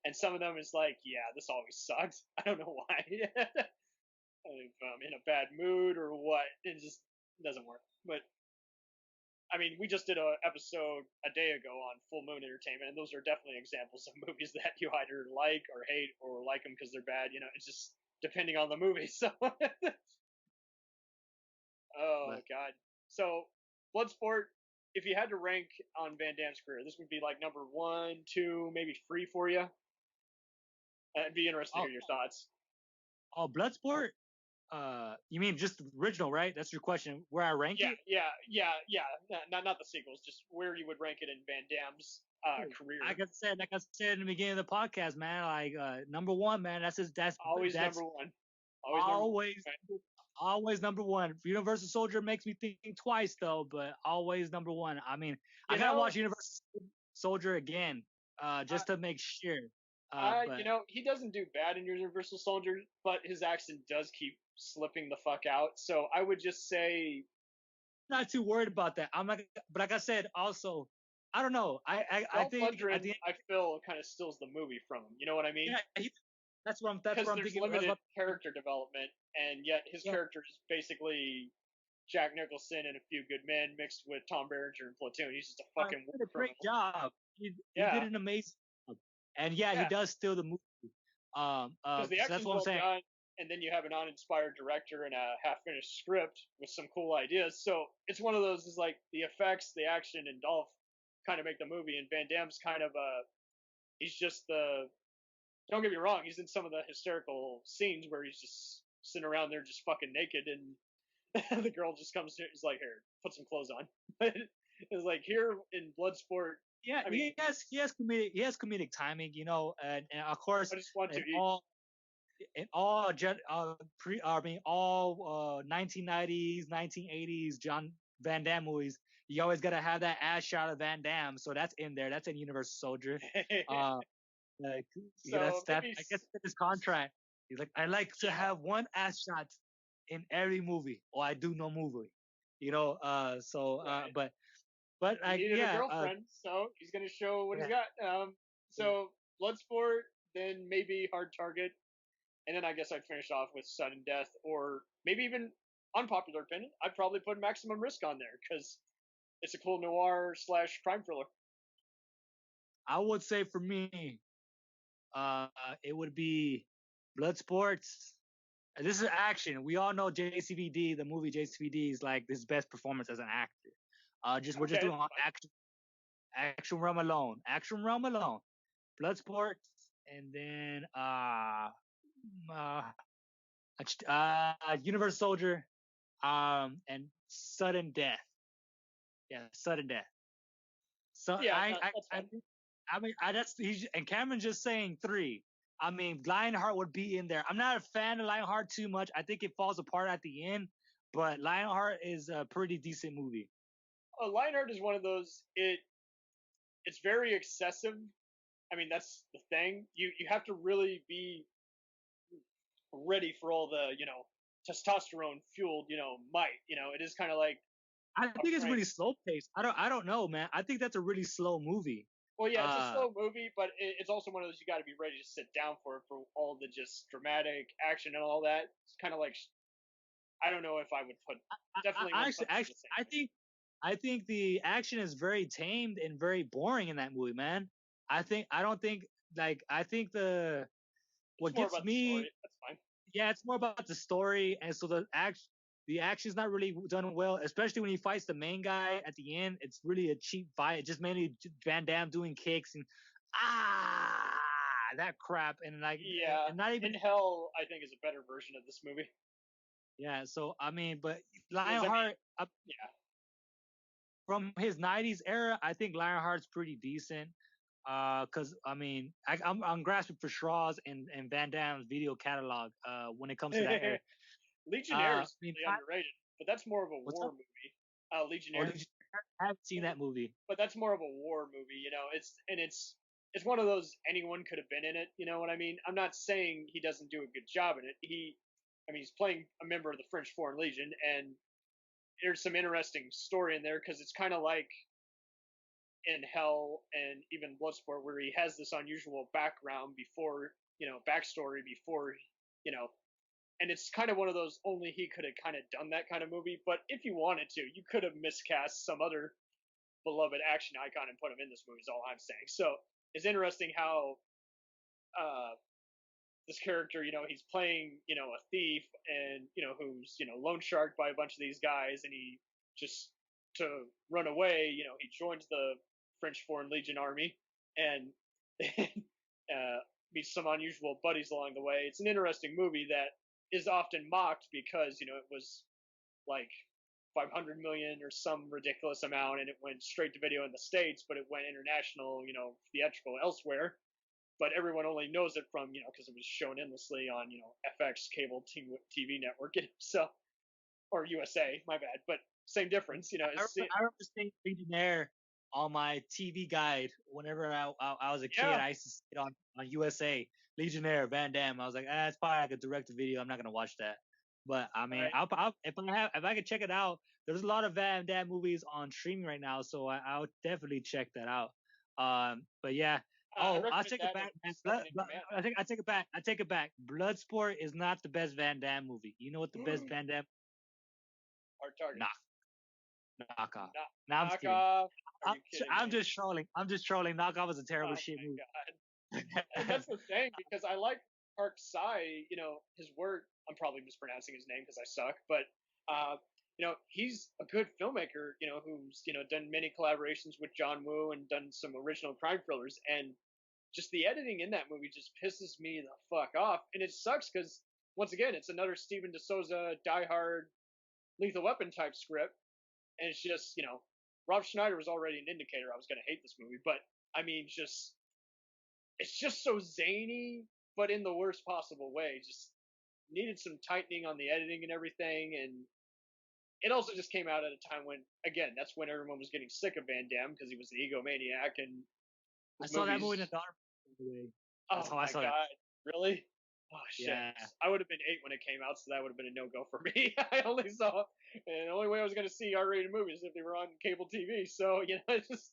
and some of them is like, yeah, this always sucks. I don't know why. If I'm in a bad mood or what, it just doesn't work. But I mean, we just did an episode a day ago on Full Moon Entertainment, and those are definitely examples of movies that you either like or hate, or like them because they're bad. You know, it's just depending on the movie. So, God. So, Bloodsport. If you had to rank on Van Damme's career, this would be like number 1, 2, maybe 3 for you. I'd be interested to hear your thoughts. Oh, Bloodsport. You mean just the original, right? That's your question. Where I rank it? Yeah. Not the sequels. Just where you would rank it in Van Damme's career. Like I said in the beginning of the podcast, man. Like number 1, man. That's always that's, number 1. Always number 1. Universal Soldier makes me think twice though, but always number 1. I mean, I gotta watch Universal Soldier again, just to make sure. You know, he doesn't do bad in Universal Soldier, but his accent does keep slipping the fuck out. So I would just say, not too worried about that. I'm not, but like I said, also, I don't know. I think I feel kind of steals the movie from him. You know what I mean? Yeah, that's what I'm thinking. Limited character development, and yet his character is basically Jack Nicholson and A Few Good Men mixed with Tom Berenger and Platoon. He's just a fucking he did a great job. He did an amazing job. And he does steal the movie. Because the action's well done, and then you have an uninspired director and a half-finished script with some cool ideas. So it's one of those, is like the effects, the action, and Dolph kind of make the movie. And Van Damme's kind of he's just the. Don't get me wrong, he's in some of the hysterical scenes where he's just sitting around there just fucking naked, and the girl just comes to, is like, here, put some clothes on. It's like here in Bloodsport. Yeah, I mean, he has comedic timing, you know, and of course, I just want to all 1990s, 1980s John Van Damme movies, you always gotta have that ass shot of Van Damme, so that's in there. That's in Universal Soldier. I guess in his contract, he's like, I like to have one ass shot in every movie, or I do no movie, you know. But he needed a girlfriend, so he's gonna show what he's got. So Bloodsport, then maybe Hard Target, and then I guess I'd finish off with Sudden Death, or maybe even unpopular opinion, I'd probably put Maximum Risk on there because it's a cool noir / crime thriller. I would say for me, it would be Bloodsport. This is action. We all know JCVD, the movie JCVD, is like his best performance as an actor. We're just doing action realm alone. Bloodsport, and then Universal Soldier, and Sudden Death. Yeah, Sudden Death. So and Cameron's just saying 3. I mean, Lionheart would be in there. I'm not a fan of Lionheart too much. I think it falls apart at the end, but Lionheart is a pretty decent movie. Lionheart is one of those. It's very excessive. I mean, that's the thing. You have to really be ready for all the testosterone fueled might. It is kind of like I think it's really slow paced. I don't know, man. I think that's a really slow movie. Well, yeah, it's a slow movie, but it's also one of those you got to be ready to sit down for all the just dramatic action and all that. It's kind of like, I don't know if I would put definitely. I think the action is very tamed and very boring in that movie, man. I think what gets me. That's fine. Yeah, it's more about the story, and so the action's not really done well, especially when he fights the main guy at the end. It's really a cheap fight. Just mainly Van Damme doing kicks and that crap, and like and not even In Hell, I think is a better version of this movie. Yeah, so I mean, but Lionheart, from his '90s era, I think Lionheart's pretty decent. Cause I mean, I'm grasping for Schraw's and Van Damme's video catalog. When it comes to that era. Legionnaire is really underrated, but that's more of a war movie. Legionnaire. I haven't seen that movie. But that's more of a war movie, you know. It's one of those anyone could have been in it. You know what I mean? I'm not saying he doesn't do a good job in it. He's playing a member of the French Foreign Legion, and there's some interesting story in there because it's kind of like in Hell and even Bloodsport, where he has this unusual background backstory before, and it's kind of one of those only he could have kind of done that kind of movie. But if you wanted to, you could have miscast some other beloved action icon and put him in this movie. Is all I'm saying. So it's interesting how this character, he's playing, a thief and, who's, loan sharked by a bunch of these guys, and he just to run away, he joins the French Foreign Legion army and meets some unusual buddies along the way. It's an interesting movie that is often mocked because, it was like 500 million or some ridiculous amount, and it went straight to video in the States, but it went international, theatrical elsewhere. But everyone only knows it from, because it was shown endlessly on, FX cable TV network, so, or USA, my bad, but same difference, I remember seeing Legionnaire on my TV guide whenever I was a kid. I used to see it on USA, Legionnaire, Van Damme. I was like, it's probably like a direct-to-video. I'm not gonna watch that. But I mean, right. If I could check it out, there's a lot of Van Damme movies on streaming right now, so I'll definitely check that out. But yeah. I'll take it back. I take it back. I take it back. Bloodsport is not the best Van Damme movie. You know what the best Van Damme? Hard Target. Knockoff. Now I'm kidding. I'm just trolling. Knockoff was a terrible shit movie. And that's the thing, because I like Park Sai. His work. I'm probably mispronouncing his name because I suck, but he's a good filmmaker, who's, done many collaborations with John Woo and done some original crime thrillers. And just the editing in that movie just pisses me the fuck off. And it sucks because, once again, it's another Steven DeSouza, Die Hard, Lethal Weapon type script. And it's just, Rob Schneider was already an indicator I was going to hate this movie. But, I mean, it's just so zany, but in the worst possible way. Just needed some tightening on the editing and everything. And it also just came out at a time when, again, that's when everyone was getting sick of Van Damme because he was an egomaniac. And I saw that movie in the dark. That's how I saw it. Really? Oh, shit. Yeah. I would have been 8 when it came out, so that would have been a no-go for me. I only saw, and the only way I was going to see R-rated movies if they were on cable TV. So, it's just,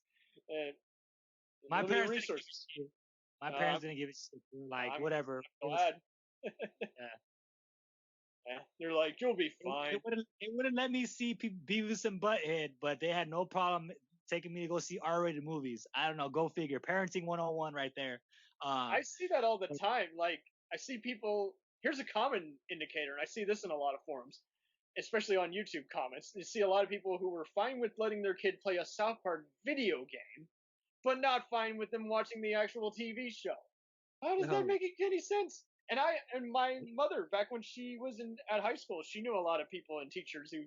my parents didn't give it shit. Like, whatever. I'm glad. They're like, you'll be fine. It wouldn't let me see Beavis and Butthead, but they had no problem taking me to go see R-rated movies. I don't know. Go figure. Parenting 101 right there. I see that all the time. Like, I see people. Here's a common indicator, and I see this in a lot of forums, especially on YouTube comments. You see a lot of people who were fine with letting their kid play a South Park video game, but not fine with them watching the actual TV show. How does that make any sense? And my mother, back when she was at high school, she knew a lot of people and teachers who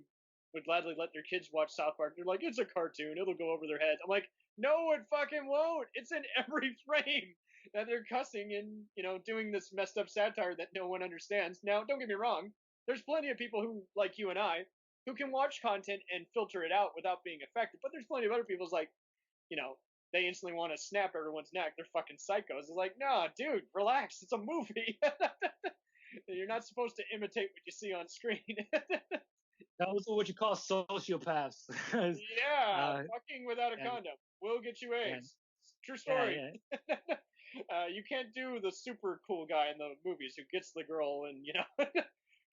would gladly let their kids watch South Park. They're like, it's a cartoon. It'll go over their heads. I'm like, no, it fucking won't. It's in every frame that they're cussing and, doing this messed up satire that no one understands. Now, don't get me wrong. There's plenty of people who, like you and I, who can watch content and filter it out without being affected. But there's plenty of other people who's like, they instantly want to snap everyone's neck. They're fucking psychos. It's like, nah, dude, relax. It's a movie. You're not supposed to imitate what you see on screen. Those are what you call sociopaths. Yeah, fucking without a yeah. condom will get you Yeah. AIDS. True story. Yeah. You can't do the super cool guy in the movies who gets the girl and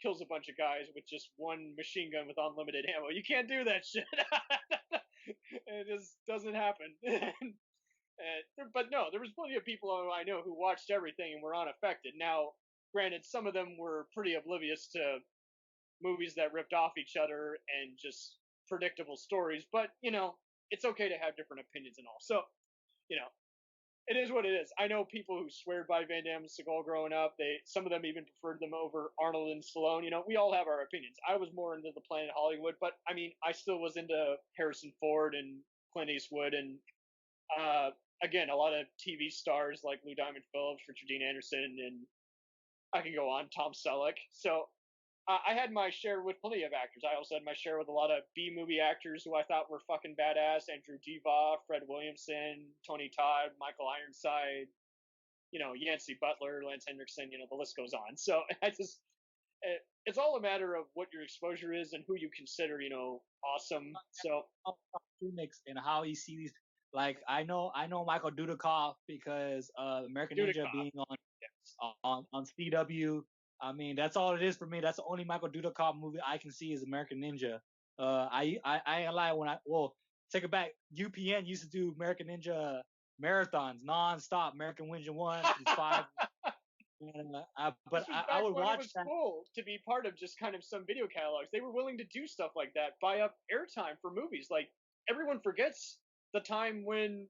kills a bunch of guys with just one machine gun with unlimited ammo. You can't do that shit. It just doesn't happen. But no, there was plenty of people I know who watched everything and were unaffected. Now, granted, some of them were pretty oblivious to movies that ripped off each other and just predictable stories, but it's okay to have different opinions and all. So, it is what it is. I know people who swear by Van Damme and Seagal growing up. Some of them even preferred them over Arnold and Stallone. We all have our opinions. I was more into the Planet Hollywood, but I mean, I still was into Harrison Ford and Clint Eastwood and again, a lot of TV stars like Lou Diamond Phillips, Richard Dean Anderson, and I can go on, Tom Selleck. So I had my share with plenty of actors. I also had my share with a lot of B-movie actors who I thought were fucking badass. Andrew Diva, Fred Williamson, Tony Todd, Michael Ironside, Yancey Butler, Lance Henriksen, the list goes on. So it's all a matter of what your exposure is and who you consider, awesome. So and how you see these. Like I know Michael Dudikoff because American Ninja being on CW. I mean, that's all it is for me. That's the only Michael Dudikoff movie I can see is American Ninja. I ain't lie take it back. UPN used to do American Ninja marathons non-stop. American Ninja 1 through 5. But I would watch it was that. Cool to be part of just kind of some video catalogs. They were willing to do stuff like that, buy up airtime for movies. Like everyone forgets the time when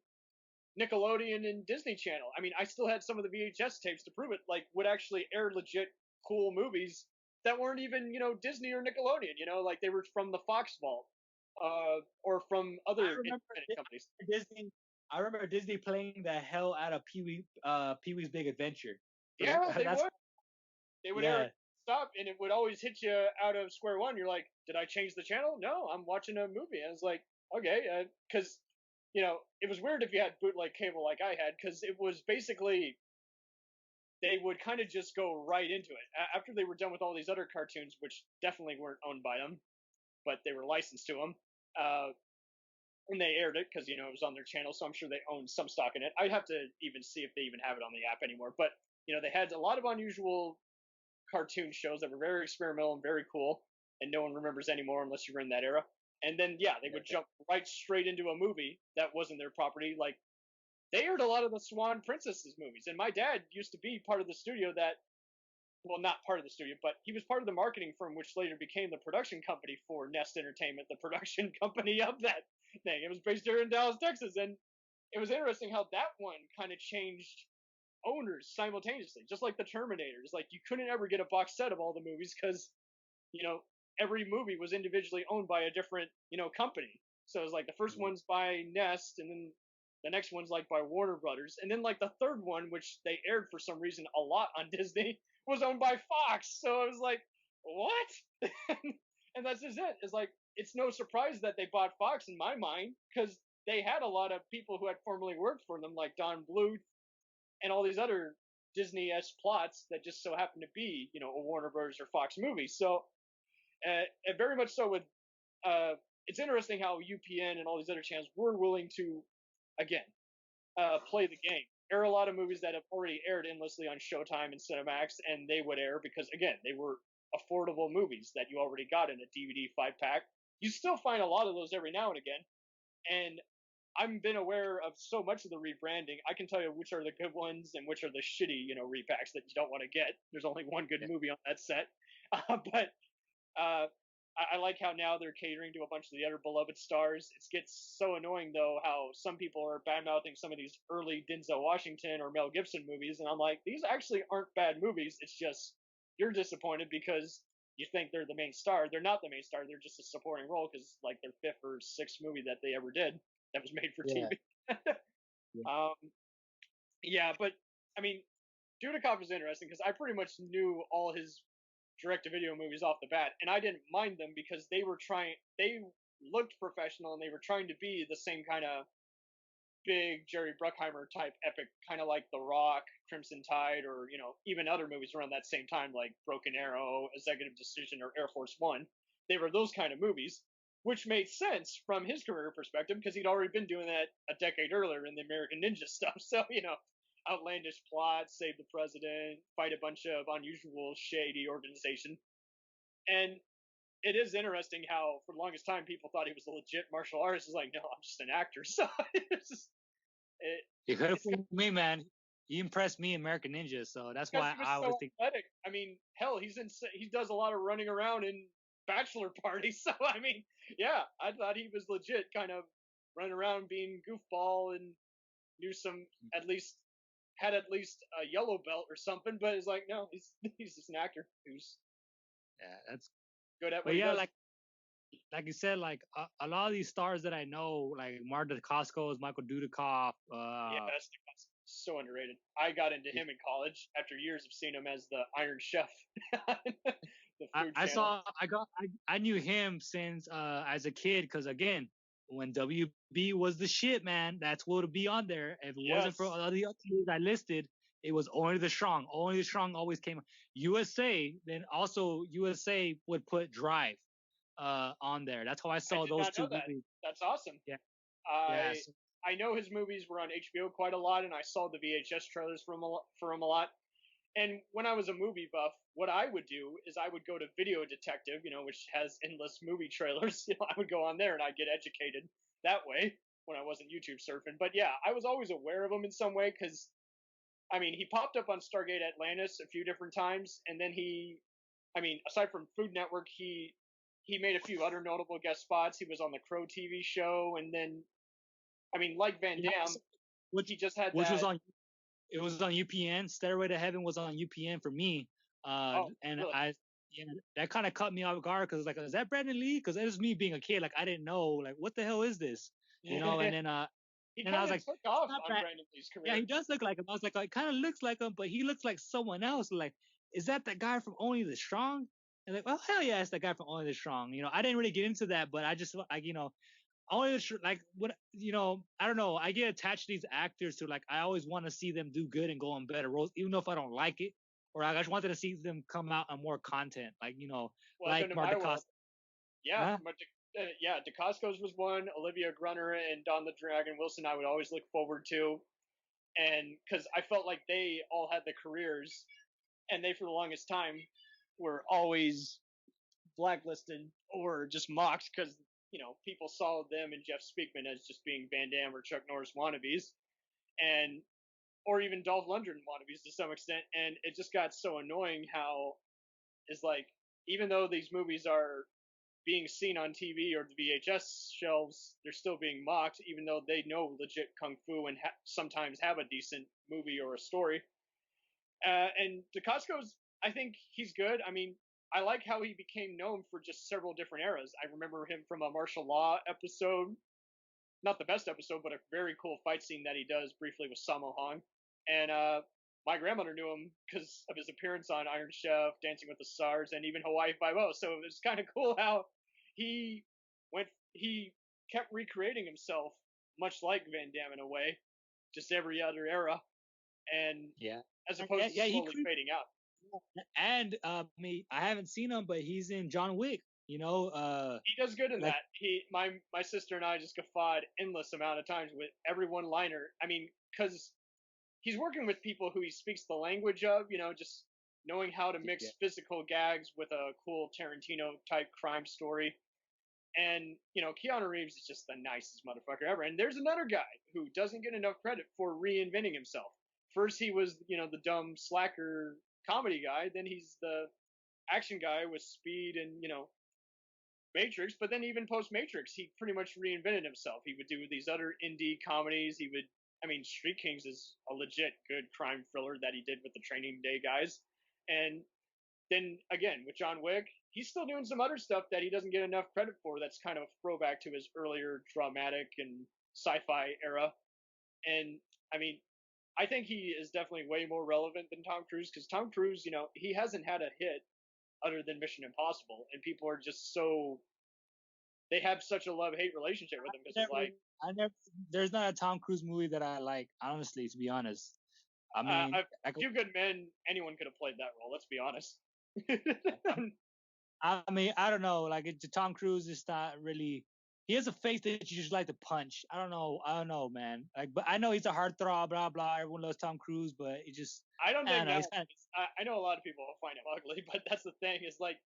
Nickelodeon and Disney Channel. I mean, I still had some of the VHS tapes to prove it. Like, would actually air legit cool movies that weren't even Disney or Nickelodeon. Like they were from the Fox vault, or from other independent companies. I remember Disney playing the hell out of Pee-wee's Big Adventure. Yeah, they would. They would air stop, and it would always hit you out of square one. You're like, did I change the channel? No, I'm watching a movie. And I was like, okay, because it was weird if you had bootleg cable like I had, because it was basically they would kind of just go right into it after they were done with all these other cartoons, which definitely weren't owned by them, but they were licensed to them. And they aired it because it was on their channel, so I'm sure they owned some stock in it. I'd have to even see if they even have it on the app anymore. But they had a lot of unusual cartoon shows that were very experimental and very cool, and no one remembers anymore unless you were in that era. And then they would jump right straight into a movie that wasn't their property. Like they aired a lot of the Swan Princesses movies, and my dad used to be part of the studio not part of the studio, but he was part of the marketing firm, which later became the production company for Nest Entertainment, the production company of that thing. It was based here in Dallas, Texas, and it was interesting how that one kind of changed owners simultaneously, just like the Terminators. Like you couldn't ever get a box set of all the movies because every movie was individually owned by a different company. So it was like the first one's by Nest, and then the next one's like by Warner Brothers, and then like the third one, which they aired for some reason a lot on Disney, was owned by Fox. So it was like, what? And that's just it. It's like it's no surprise that they bought Fox in my mind, because they had a lot of people who had formerly worked for them, like Don Bluth and all these other Disney-esque plots that just so happen to be, a Warner Brothers or Fox movie. So, very much so with, it's interesting how UPN and all these other channels were willing to, again, play the game. Air a lot of movies that have already aired endlessly on Showtime and Cinemax, and they would air because, again, they were affordable movies that you already got in a DVD 5-pack. You still find a lot of those every now and again, and I've been aware of so much of the rebranding. I can tell you which are the good ones and which are the shitty, repacks that you don't want to get. There's only one good movie on that set. But I like how now they're catering to a bunch of the other beloved stars. It gets so annoying, though, how some people are bad-mouthing some of these early Denzel Washington or Mel Gibson movies, and I'm like, these actually aren't bad movies. It's just you're disappointed because you think they're the main star. They're not the main star. They're just a supporting role because, like, their 5th or 6th movie that they ever did that was made for TV. But, I mean, Dudikoff is interesting because I pretty much knew all his direct-to-video movies off the bat, and I didn't mind them because they looked professional and they were trying to be the same kind of big Jerry Bruckheimer type epic, kind of like The Rock, Crimson Tide, or even other movies around that same time like Broken Arrow, Executive Decision, or Air Force One. they were those kind of movies, which made sense from his career perspective because he'd already been doing that a decade earlier in the American Ninja stuff. So, outlandish plots, save the president, fight a bunch of unusual, shady organization. And it is interesting how, for the longest time, people thought he was a legit martial artist. It's like, no, I'm just an actor. So it's just, you could have fooled me, man. He impressed me in American Ninja, so that's why I was thinking. Athletic. I mean, hell, he does a lot of running around in bachelor parties. So I mean, yeah, I thought he was legit, kind of running around being goofball and knew had at least a yellow belt or something. But it's like, no, he's just an actor who's that's good at what he yeah, does. like you said, like a lot of these stars that I know, like Marta Dacascos, Michael Dudikoff. Yes, so underrated. I got into him in college after years of seeing him as the Iron Chef. I knew him since as a kid because again, when WB was the shit, man, that's what would be on there. If it wasn't for all the other movies I listed, it was Only the Strong. Only the Strong always came. USA, then also USA would put Drive on there. That's how I saw those two movies. That's awesome. Yeah. I know his movies were on HBO quite a lot, and I saw the VHS trailers for him a lot. And when I was a movie buff, what I would do is I would go to Video Detective, which has endless movie trailers. I would go on there and I'd get educated that way when I wasn't YouTube surfing. But yeah, I was always aware of him in some way because, I mean, he popped up on Stargate Atlantis a few different times, and then aside from Food Network, he made a few other notable guest spots. He was on the Crow TV show, and then, like Van Damme, it was on UPN. Stairway to Heaven was on UPN for me, really? That kind of caught me off guard because like, is that Brandon Lee? Because it was me being a kid, like I didn't know, like what the hell is this, And then he kind of took off on Brandon Lee's career. Yeah, he does look like him. I was like, it kind of looks like him, but he looks like someone else. Like, is that guy from Only the Strong? And like, well, hell yeah, it's that guy from Only the Strong. I didn't really get into that, but I just like, only like what I don't know. I get attached to these actors to like I always want to see them do good and go on better roles, even though if I don't like it, or I just wanted to see them come out on more content, like like Marta Dacascos. Yeah, Dacascos was one. Olivia Grunner and Don the Dragon Wilson, I would always look forward to, and because I felt like they all had the careers, and they for the longest time were always blacklisted or just mocked because people saw them and Jeff Speakman as just being Van Damme or Chuck Norris wannabes, or even Dolph Lundgren wannabes to some extent. And it just got so annoying how it's like, even though these movies are being seen on TV or the VHS shelves, they're still being mocked, even though they know legit kung fu and sometimes have a decent movie or a story. And Dacascos, I think he's good. I like how he became known for just several different eras. I remember him from a martial law episode. Not the best episode, but a very cool fight scene that he does briefly with Sammo Hung. And my grandmother knew him because of his appearance on Iron Chef, Dancing with the Stars, and even Hawaii Five-0. So it was kind of cool how he kept recreating himself, much like Van Damme in a way, just every other era. And as opposed to slowly fading out. And I haven't seen him, but he's in John Wick. He does good in that. My sister and I just guffawed endless amount of times with every one-liner. Because he's working with people who he speaks the language of. Just knowing how to mix physical gags with a cool Tarantino type crime story. And Keanu Reeves is just the nicest motherfucker ever. And there's another guy who doesn't get enough credit for reinventing himself. First, he was the dumb slacker comedy guy, then he's the action guy with Speed and Matrix, but then even post Matrix he pretty much reinvented himself. He would do these other indie comedies. Street Kings is a legit good crime thriller that he did with the Training Day guys. And then again with John Wick, he's still doing some other stuff that he doesn't get enough credit for, that's kind of a throwback to his earlier dramatic and sci-fi era. And I think he is definitely way more relevant than Tom Cruise, because Tom Cruise, he hasn't had a hit other than Mission Impossible, and people are just they have such a love-hate relationship with him because there's not a Tom Cruise movie that I like, honestly, to be honest. A Few Good Men, anyone could have played that role. Let's be honest. I mean, I don't know. Like, Tom Cruise is not really. He has a face that you just like to punch. I don't know, man. Like, but I know he's a heartthrob, blah blah. Everyone loves Tom Cruise, but it just. I don't think know. that. I know a lot of people find him ugly, but that's the thing. Is like,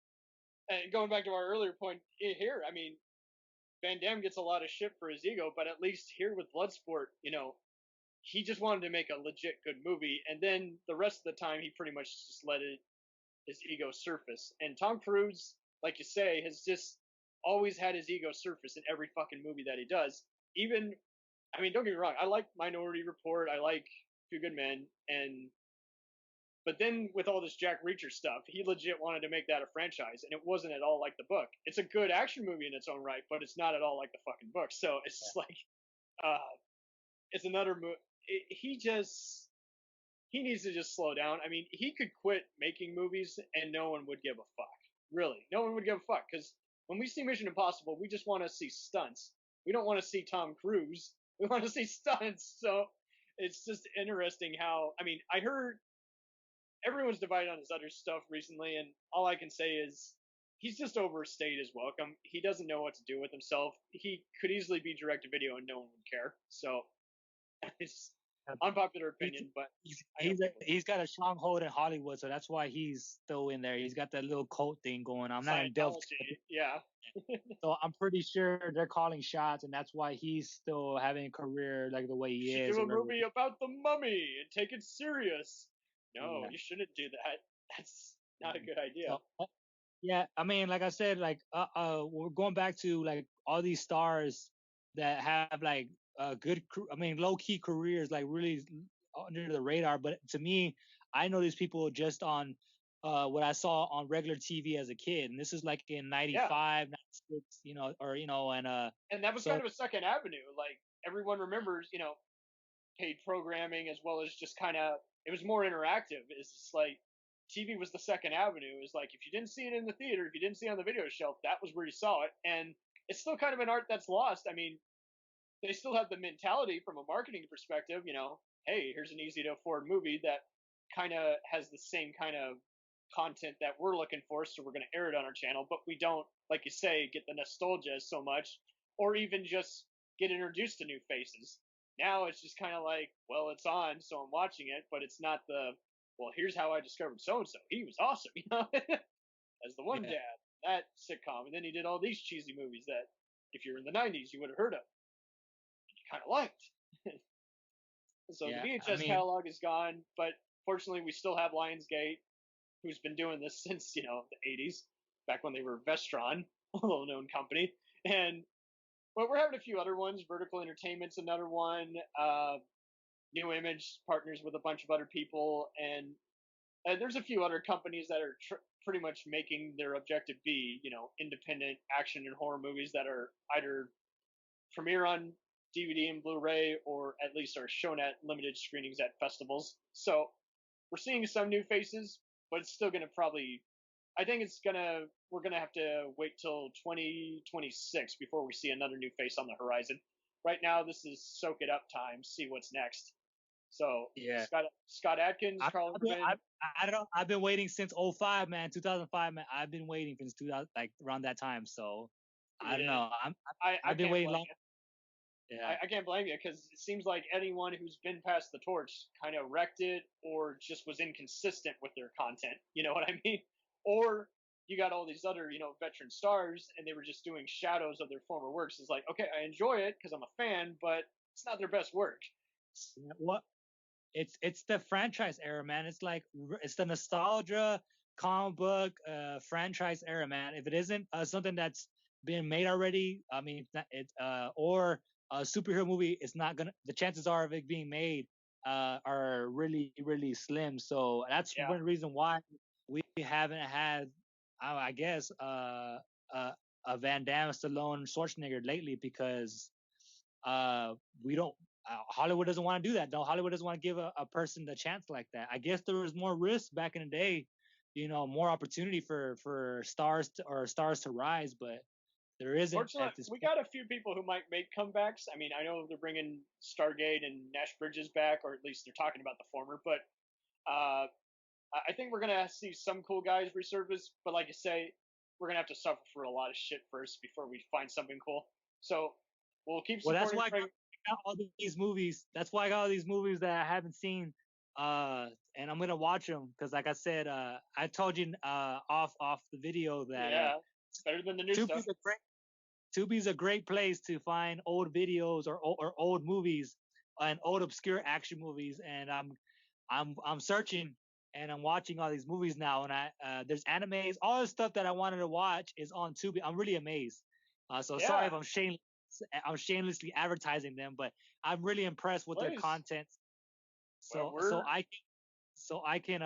and going back to our earlier point here. I mean, Van Damme gets a lot of shit for his ego, but at least here with Bloodsport, he just wanted to make a legit good movie, and then the rest of the time he pretty much just let his ego surface. And Tom Cruise, like you say, has just always had his ego surface in every fucking movie that he does. Even, I mean, don't get me wrong, I like Minority Report, I like Few Good Men, but then with all this Jack Reacher stuff, he legit wanted to make that a franchise, and it wasn't at all like the book. It's a good action movie in its own right, but it's not at all like the fucking book. So it's just like, it's another movie. He needs to just slow down. I mean, he could quit making movies and no one would give a fuck. Really, no one would give a fuck, because when we see Mission Impossible, we just want to see stunts. We don't want to see Tom Cruise. We want to see stunts. So it's just interesting how, I mean, I heard everyone's divided on his other stuff recently, and all I can say is he's just overstayed his welcome. He doesn't know what to do with himself. He could easily be direct to video and no one would care. So it's unpopular opinion, but he's got a stronghold in Hollywood, so that's why he's still in there. He's got that little cult thing going on. I'm not in Delft. Yeah. So I'm pretty sure they're calling shots, and that's why he's still having a career like the way he is. Do a movie about the mummy and take it serious. No, you shouldn't do that. That's not a good idea. So, yeah, I mean, like I said, like we're going back to like all these stars that have like low key careers, like really under the radar. But to me, I know these people just on what I saw on regular TV as a kid, and this is like in '95, '96, and that was kind of a second avenue. Like everyone remembers, paid programming as well as just kind of. It was more interactive. It's just like TV was the second avenue. It's like if you didn't see it in the theater, if you didn't see it on the video shelf, that was where you saw it. And it's still kind of an art that's lost. I mean, they still have the mentality from a marketing perspective, hey, here's an easy to afford movie that kind of has the same kind of content that we're looking for, so we're going to air it on our channel, but we don't, like you say, get the nostalgia so much, or even just get introduced to new faces. Now it's just kind of like, well, it's on, so I'm watching it, but it's not well, here's how I discovered so-and-so. He was awesome, as the one dad, that sitcom. And then he did all these cheesy movies that, if you're in the 90s, you would have heard of. And you kind of liked. So the VHS catalog is gone, but fortunately we still have Lionsgate, who's been doing this since, the 80s, back when they were Vestron, a little-known company. But we're having a few other ones. Vertical Entertainment's another one. New Image partners with a bunch of other people, and there's a few other companies that are pretty much making their objective be, independent action and horror movies that are either premiere on DVD and Blu-ray, or at least are shown at limited screenings at festivals. So we're seeing some new faces, but it's still going to probably. I think we're going to have to wait till 2026 before we see another new face on the horizon. Right now, this is soak it up time, see what's next. So, Scott Adkins, Carl Urban. I don't know. I've been waiting since 2005, man. 2005, man. I've been waiting since 2000, like around that time. So, I don't know. I've been waiting long. Yeah. I can't blame you, because it seems like anyone who's been past the torch kind of wrecked it, or just was inconsistent with their content. You know what I mean? Or you got all these other, veteran stars, and they were just doing shadows of their former works. It's like, okay, I enjoy it because I'm a fan, but it's not their best work. What? It's the franchise era, man. It's like it's the nostalgia comic book franchise era, man. If it isn't something that's been made already, I mean, or a superhero movie, it's not gonna. The chances are of it being made are really, really slim. So that's one reason why we haven't had, I guess, a Van Damme, Stallone, Schwarzenegger lately, because we don't. Hollywood doesn't want to do that. No, Hollywood doesn't want to give a person the chance like that. I guess there was more risk back in the day, more opportunity for stars to rise, but there isn't. Fortunately, we got a few people who might make comebacks. I mean, I know they're bringing Stargate and Nash Bridges back, or at least they're talking about the former, but I think we're going to see some cool guys resurface, but like you say, we're gonna have to suffer for a lot of shit first before we find something cool. So we'll keep Well, supporting. that's why I got all these movies. That's why I got all these movies that I haven't seen, and I'm gonna watch them because, like I said, I told you off the video that it's better than the new stuff. Tubi's a great place to find old videos or old movies and old obscure action movies, and I'm searching and I'm watching all these movies now, and there's animes, all the stuff that I wanted to watch is on Tubi. I'm really amazed. Sorry if I'm shamelessly advertising them, but I'm really impressed with their content. So I can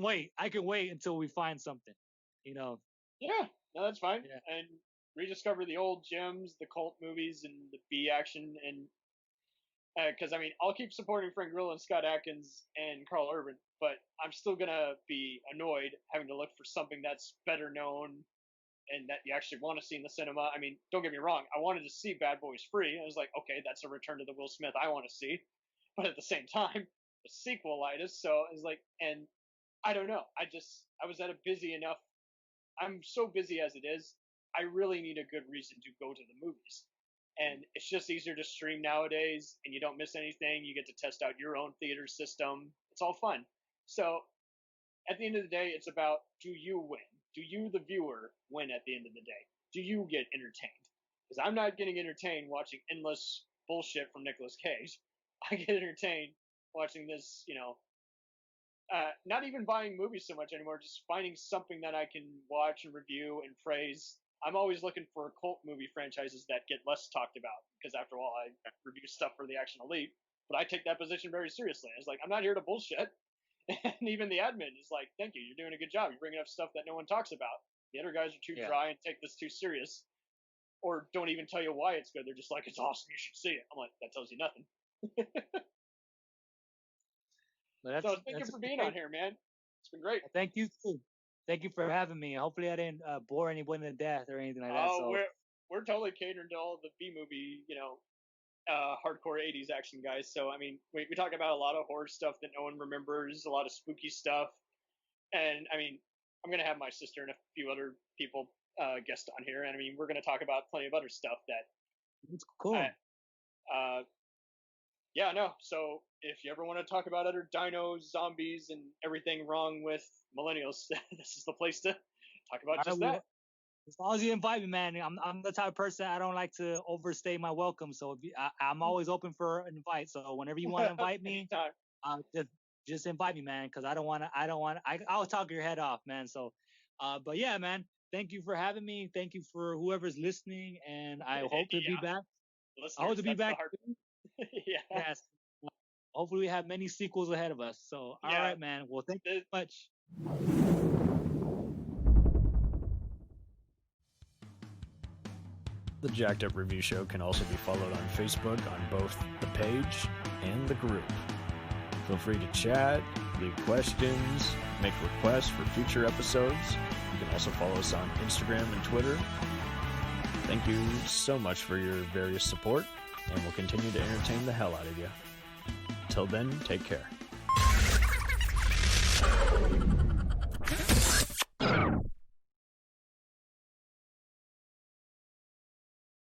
wait. I can wait until we find something, you know. Yeah, no, that's fine. Yeah. And rediscover the old gems, the cult movies, and the B action, and because I mean, I'll keep supporting Frank Grillo and Scott Adkins and Carl Urban, but I'm still gonna be annoyed having to look for something that's better known and that you actually want to see in the cinema. I mean, don't get me wrong, I wanted to see Bad Boys Free. I was like, okay, that's a return to the Will Smith I want to see, but at the same time, the sequelitis. So I was like, and I don't know. I was at a busy enough. I'm so busy as it is. I really need a good reason to go to the movies. And it's just easier to stream nowadays, and you don't miss anything. You get to test out your own theater system. It's all fun. So at the end of the day, it's about, do you win? Do you, the viewer, win at the end of the day? Do you get entertained? Because I'm not getting entertained watching endless bullshit from Nicolas Cage. I get entertained watching this, not even buying movies so much anymore, just finding something that I can watch and review and praise. I'm always looking for cult movie franchises that get less talked about, because after all, I review stuff for the Action Elite, but I take that position very seriously. It's like, I'm not here to bullshit. And even the admin is like, thank you, you're doing a good job. You're bringing up stuff that no one talks about. The other guys are too dry and take this too serious, or don't even tell you why it's good. They're just like, it's awesome, you should see it. I'm like, that tells you nothing. So thank you for being on here, man. It's been great. Thank you too. Thank you for having me. Hopefully I didn't bore anyone to death or anything like that. Oh, we're totally catering to all the B movie, hardcore 80s action guys. So, I mean, we talk about a lot of horror stuff that no one remembers, a lot of spooky stuff. And, I mean, I'm going to have my sister and a few other people guest on here. And, I mean, we're going to talk about plenty of other stuff that... It's cool. So if you ever want to talk about other dinos, zombies, and everything wrong with millennials, this is the place to talk about just that. As long as you invite me, man. I'm the type of person, I don't like to overstay my welcome. So I'm always open for an invite. So whenever you want to invite me, just invite me, man. Because I'll talk your head off, man. So, but yeah, man. Thank you for having me. Thank you for whoever's listening, and I hope to be back. I hope to be back. Yes. Hopefully we have many sequels ahead of us. So, all right, man. Well, thank you so much. The Jacked Up Review Show can also be followed on Facebook on both the page and the group. Feel free to chat, leave questions, make requests for future episodes. You can also follow us on Instagram and Twitter. Thank you so much for your various support, and we'll continue to entertain the hell out of you. Till then, take care.